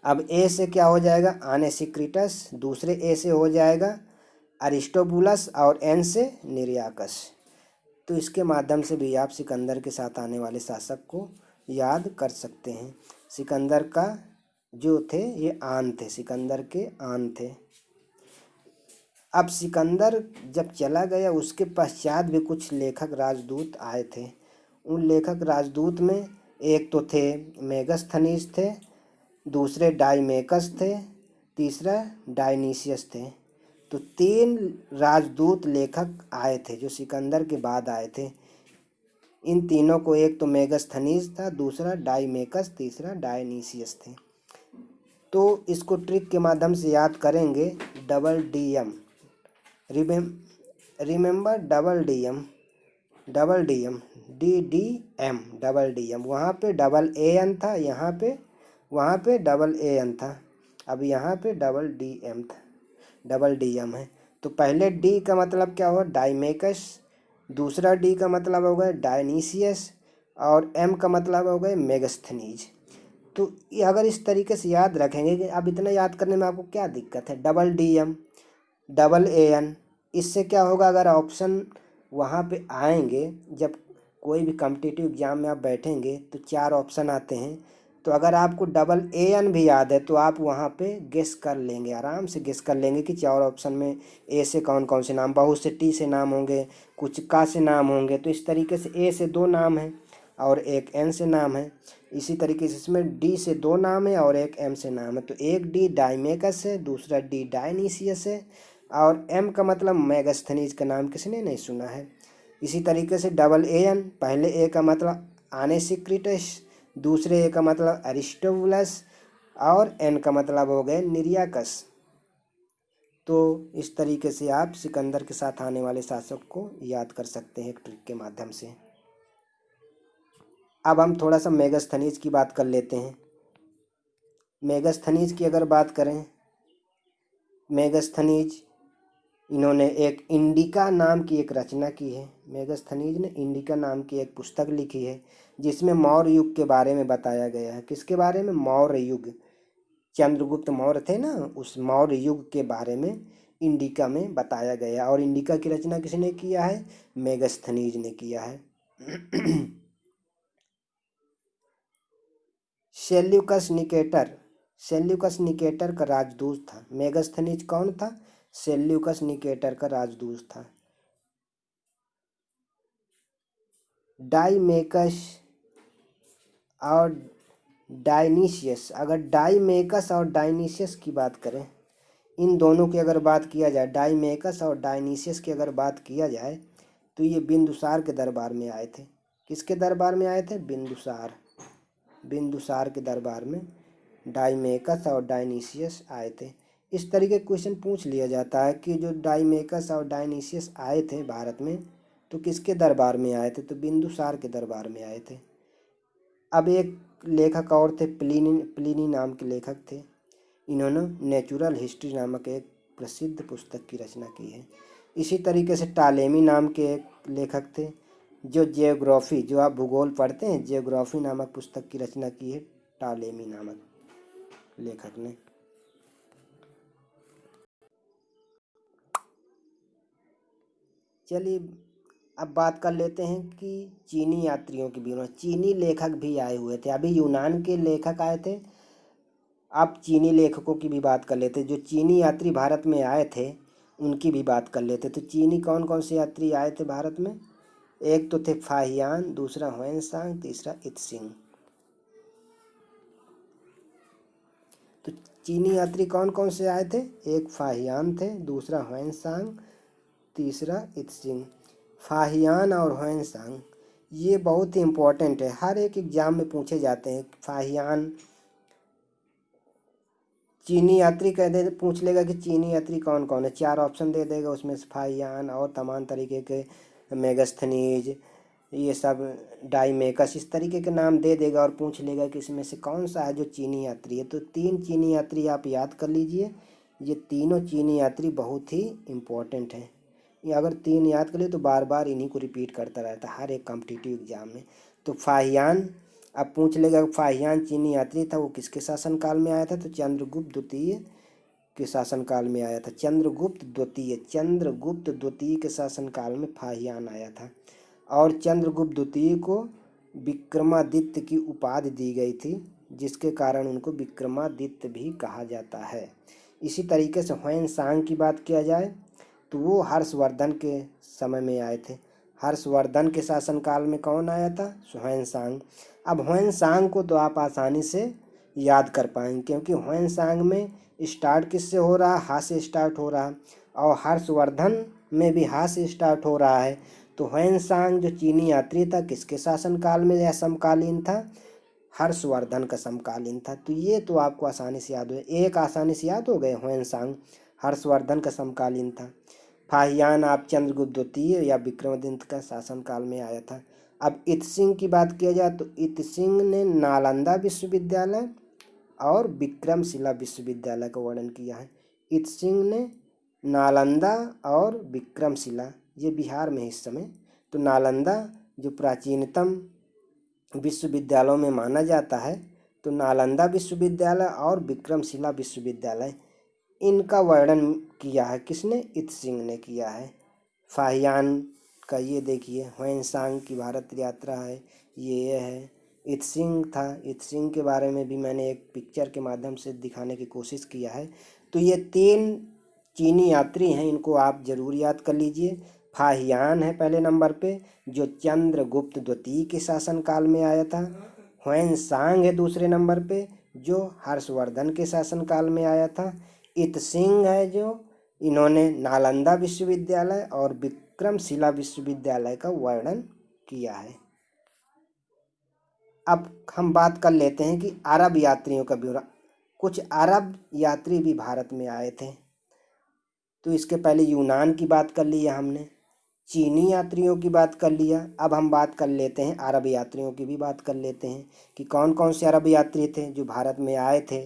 Speaker 1: अब ए से क्या हो जाएगा? आनेसिक्रिटस, दूसरे ए से हो जाएगा अरिस्टोबुलस और एन से निर्याकस। तो इसके माध्यम से भी आप सिकंदर के साथ आने वाले शासक को याद कर सकते हैं। सिकंदर का जो थे ये आन थे, सिकंदर के आन थे। अब सिकंदर जब चला गया उसके पश्चात भी कुछ लेखक राजदूत आए थे। उन लेखक राजदूत में एक तो थे मेगस्थनीज थे, दूसरे डाइमेकस थे, तीसरा डायनीसियस थे। तो तीन राजदूत लेखक आए थे जो सिकंदर के बाद आए थे। इन तीनों को, एक तो मेगस्थनीज था, दूसरा डाइमेकस, तीसरा डायनीसियस थे। तो इसको ट्रिक के माध्यम से याद करेंगे। Double D M, remember double D M, double D M, D D M, double D M. वहाँ पे डबल ए एन था, वहाँ पे डबल ए एन था, अब यहाँ पे डबल डी एम था, डबल डी एम है। तो पहले डी का मतलब क्या हुआ? डाइमेकस, दूसरा डी का मतलब हो गया डायनीसियस और एम का मतलब हो गए मेगस्थनीज। तो ये अगर इस तरीके से याद रखेंगे कि अब इतना याद करने में आपको क्या दिक्कत है? Double D M, double A N, इससे क्या होगा? अगर ऑप्शन वहाँ पे आएंगे, जब कोई भी कॉम्पिटिटिव एग्जाम में आप बैठेंगे तो चार ऑप्शन आते हैं। तो अगर आपको डबल ए एन भी याद है तो आप वहाँ पे गेस कर लेंगे, आराम से गेस कर लेंगे कि चार ऑप्शन में ए से कौन कौन से नाम, बहुत से टी से नाम होंगे, कुछ का से नाम होंगे। तो इस तरीके से ए से दो नाम हैं और एक एन से नाम है। इसी तरीके से इसमें डी से दो नाम है और एक एम से नाम है। तो एक डी डाइमेकस है, दूसरा डी डायनीसियस है और एम का मतलब मेगस्थनीज का नाम किसने नहीं सुना है। इसी तरीके से डबल ए एन, पहले ए का मतलब आनेसिक्रिटस, दूसरे ए का मतलब अरिस्टोबुलस और एन का मतलब हो गए निर्याकस। तो इस तरीके से आप सिकंदर के साथ आने वाले शासक को याद कर सकते हैं एक ट्रिक के माध्यम से। अब हम थोड़ा सा मेगास्थनीज की बात कर लेते हैं। मेगास्थनीज की अगर बात करें, मेगास्थनीज इन्होंने एक इंडिका नाम की एक रचना की है। मेगास्थनीज ने इंडिका नाम की एक पुस्तक लिखी है जिसमें मौर्य युग के बारे में बताया गया है। किसके बारे में? मौर्य युग। चंद्रगुप्त मौर्य थे ना, उस मौर्य युग के बारे में इंडिका में बताया गया। और इंडिका की रचना किसने किया है? मेगास्थनीज ने किया है। सेल्यूकस निकेटर, सेल्यूकस निकेटर का राजदूत था। मेगास्थनीज कौन था? सेल्यूकस निकेटर का राजदूत था। डाइमेकस और डायनीसियस, अगर डाइमेकस और डायनीसियस की बात करें, इन दोनों की अगर बात किया जाए, डाइमेकस और डायनीसियस की अगर बात किया जाए, तो ये बिंदुसार के दरबार में आए थे। किसके दरबार में आए थे? बिंदुसार, बिंदुसार के दरबार में डाइमेकस और डायनीसियस आए थे। इस तरीके क्वेश्चन पूछ लिया जाता है कि जो डाइमेकस और डायनीसियस आए थे भारत में, तो किसके दरबार में आए थे? तो बिंदुसार के दरबार में आए थे। अब एक लेखक और थे, प्लिनी, प्लिनी नाम के लेखक थे। इन्होंने नेचुरल हिस्ट्री नामक एक प्रसिद्ध पुस्तक की रचना की है। इसी तरीके से टालेमी नाम के एक लेखक थे जो जियोग्राफी, जो आप भूगोल पढ़ते हैं, जियोग्राफी नामक पुस्तक की रचना की है टालेमी नामक लेखक ने। चलिए अब बात कर लेते हैं कि चीनी यात्रियों की भी, चीनी लेखक भी आए हुए थे। अभी यूनान के लेखक आए थे, अब चीनी लेखकों की भी बात कर लेते। जो चीनी यात्री भारत में आए थे उनकी भी बात कर लेते। तो चीनी कौन कौन से यात्री आए थे भारत में? एक तो थे फाहियान, दूसरा ह्वेनसांग, तीसरा इत्सिंग। तो चीनी यात्री कौन कौन से आए थे? एक फाहियान थे, दूसरा ह्वेनसांग, तीसरा इत्सिंग। फाहियान और ह्वेनसांग ये बहुत ही इम्पोर्टेंट है, हर एक एग्जाम में पूछे जाते हैं। फाहियान, चीनी यात्री कह दे, पूछ लेगा कि चीनी यात्री कौन कौन है, 4 ऑप्शन दे देगा, उसमें से फाहियान और तमाम तरीके के, मेगास्थनीज, ये सब, डाइमेकस, इस तरीके के नाम दे देगा और पूछ लेगा कि इसमें से कौन सा है जो चीनी यात्री है। तो 3 चीनी यात्री आप याद कर लीजिए। ये तीनों चीनी यात्री बहुत ही इम्पोर्टेंट हैं। ये अगर 3 याद कर लिए तो बार बार इन्हीं को रिपीट करता रहता है हर एक कॉम्पिटिटिव एग्जाम में। तो फाहियान, अब पूछ लेगा फाहियान चीनी यात्री था, वो किसके शासनकाल में आया था? तो चंद्रगुप्त द्वितीय के शासनकाल में आया था। चंद्रगुप्त द्वितीय, चंद्रगुप्त द्वितीय के शासनकाल में फाहियान आया था। और चंद्रगुप्त द्वितीय को विक्रमादित्य की उपाधि दी गई थी, जिसके कारण उनको विक्रमादित्य भी कहा जाता है। इसी तरीके से ह्वेनसांग की बात किया जाए तो वो हर्षवर्धन के समय में आए थे। हर्षवर्धन के शासनकाल में कौन आया था? ह्वेनसांग। अब ह्वेनसांग को तो आप आसानी से याद कर पाएंगे, क्योंकि ह्वेनसांग में स्टार्ट किससे हो रहा? हा से स्टार्ट हो रहा, और हर्षवर्धन में भी हा से स्टार्ट हो रहा है। तो ह्वेनसांग जो चीनी यात्री था, किसके शासनकाल में यह समकालीन था? हर्षवर्धन का समकालीन था। तो ये तो आपको आसानी से याद हो, एक आसानी से याद हो गए, ह्वेनसांग हर्षवर्धन का समकालीन था। फाहियान आप चंद्रगुप्त द्वितीय या विक्रमादित्य का शासनकाल में आया था। अब इत्सिंग की बात किया जाए तो इत्सिंग ने नालंदा विश्वविद्यालय और विक्रमशिला विश्वविद्यालय का वर्णन किया है। इत्सिंग ने नालंदा और विक्रमशिला, ये बिहार में इस समय, तो नालंदा जो प्राचीनतम विश्वविद्यालयों में माना जाता है, तो नालंदा विश्वविद्यालय और विक्रमशिला विश्वविद्यालय, इनका वर्णन किया है किसने? इत्सिंग ने किया है। फाहियान का ये देखिए, ह्वेनसांग की भारत यात्रा है, ये है। इत्सिंग था, इत्सिंग के बारे में भी मैंने एक पिक्चर के माध्यम से दिखाने की कोशिश किया है। तो ये 3 चीनी यात्री हैं, इनको आप जरूर याद कर लीजिए। फाहियान है पहले नंबर पे, जो चंद्रगुप्त द्वितीय के शासनकाल में आया था। ह्वेनसांग है दूसरे नंबर पे, जो हर्षवर्धन के शासनकाल में आया था। इत्सिंग है जो इन्होंने नालंदा विश्वविद्यालय और विक्रमशिला विश्वविद्यालय का वर्णन किया है। अब हम बात कर लेते हैं कि अरब यात्रियों का ब्यौरा। कुछ अरब यात्री भी भारत में आए थे। तो इसके पहले यूनान की बात कर लिया हमने, चीनी यात्रियों की बात कर लिया। अब हम बात कर लेते हैं अरब यात्रियों की भी बात कर लेते हैं कि कौन कौन से अरब यात्री थे जो भारत में आए थे।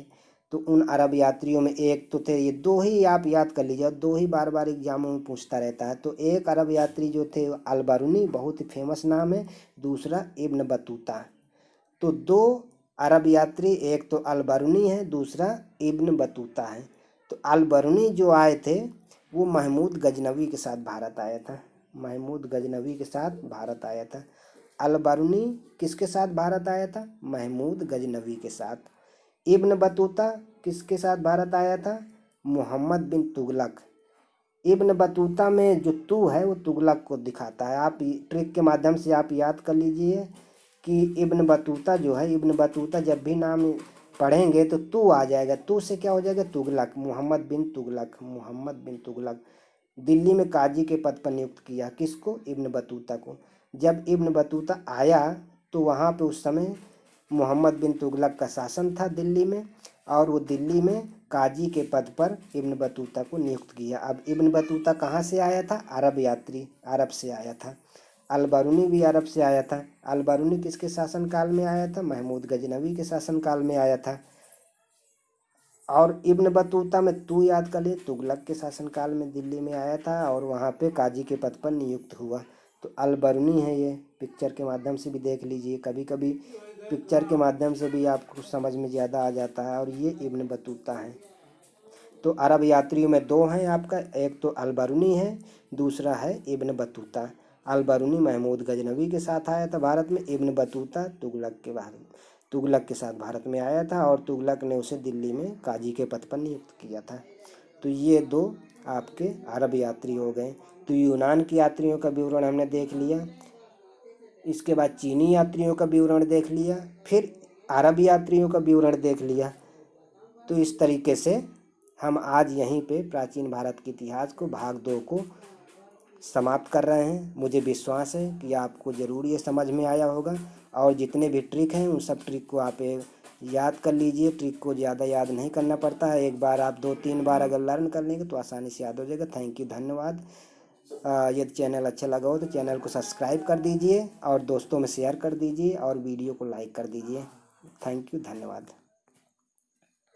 Speaker 1: तो उन अरब यात्रियों में एक तो थे, ये दो ही आप याद कर लीजिए, दो ही बार बार एग्जामों में पूछता रहता है। तो एक अरब यात्री जो थे अल बरूनी, बहुत ही फेमस नाम है, दूसरा इब्न बतूता। तो दो अरब यात्री, एक तो अल बरूनी है, दूसरा इब्न बतूता है। तो अल बरूनी जो आए थे वो महमूद गजनवी के साथ भारत आया था, महमूद गजनवी के साथ भारत आया था। अल बरूनी किसके साथ भारत आया था? महमूद गजनवी के साथ। इब्न बतूता किसके साथ भारत आया था? मोहम्मद बिन तुगलक। इब्न बतूता में जो तू है वो तुगलक को दिखाता है। आप ट्रिक के माध्यम से आप याद कर लीजिए कि इब्न बतूता जो है, इब्न बतूता जब भी नाम पढ़ेंगे तो तू आ जाएगा, तू से क्या हो जाएगा? तुगलक, मोहम्मद बिन तुगलक, मोहम्मद बिन तुगलक। दिल्ली में काजी के पद पर नियुक्त किया, किसको? इब्न बतूता को। जब इब्न बतूता आया तो वहाँ पे उस समय मोहम्मद बिन तुगलक का शासन था दिल्ली में, और वो दिल्ली में काजी के पद पर इब्न बतूता को नियुक्त किया। अब इब्न बतूता कहाँ से आया था? अरब यात्री, अरब से आया था। अल बरूनी भी अरब से आया था। अल बरूनी किसके शासनकाल में आया था? महमूद गजनवी के शासनकाल में आया था। और इब्न बतूता में तू याद कर लिए, तुगलक के शासनकाल में दिल्ली में आया था और वहाँ पे काजी के पद पर नियुक्त हुआ। तो अल बरूनी है, ये पिक्चर के माध्यम से भी देख लीजिए, कभी कभी पिक्चर के माध्यम से भी आपको समझ में ज़्यादा आ जाता है। और ये इब्न बतूता है। तो अरब यात्रियों में दो हैं आपका, एक तो अल बरूनी है, दूसरा है इब्न बतूता। अल बरूनी महमूद गजनवी के साथ आया था भारत में, इब्न बतूता तुगलक के साथ भारत में आया था और तुगलक ने उसे दिल्ली में काजी के पद पर नियुक्त किया था। तो ये दो आपके अरब यात्री हो गए। तो यूनान की यात्रियों का विवरण हमने देख लिया, इसके बाद चीनी यात्रियों का विवरण देख लिया, फिर अरब यात्रियों का विवरण देख लिया। तो इस तरीके से हम आज यहीं पे प्राचीन भारत के इतिहास को भाग 2 को समाप्त कर रहे हैं। मुझे विश्वास है कि आपको ज़रूर ये समझ में आया होगा, और जितने भी ट्रिक हैं उन सब ट्रिक को आप याद कर लीजिए। ट्रिक को ज़्यादा याद नहीं करना पड़ता है, एक बार आप 2-3 बार अगर लर्न कर लेंगे तो आसानी से याद हो जाएगा। थैंक यू, धन्यवाद। यदि चैनल अच्छा लगा हो तो चैनल को सब्सक्राइब कर दीजिए और दोस्तों में शेयर कर दीजिए और वीडियो को लाइक कर दीजिए। थैंक यू, धन्यवाद।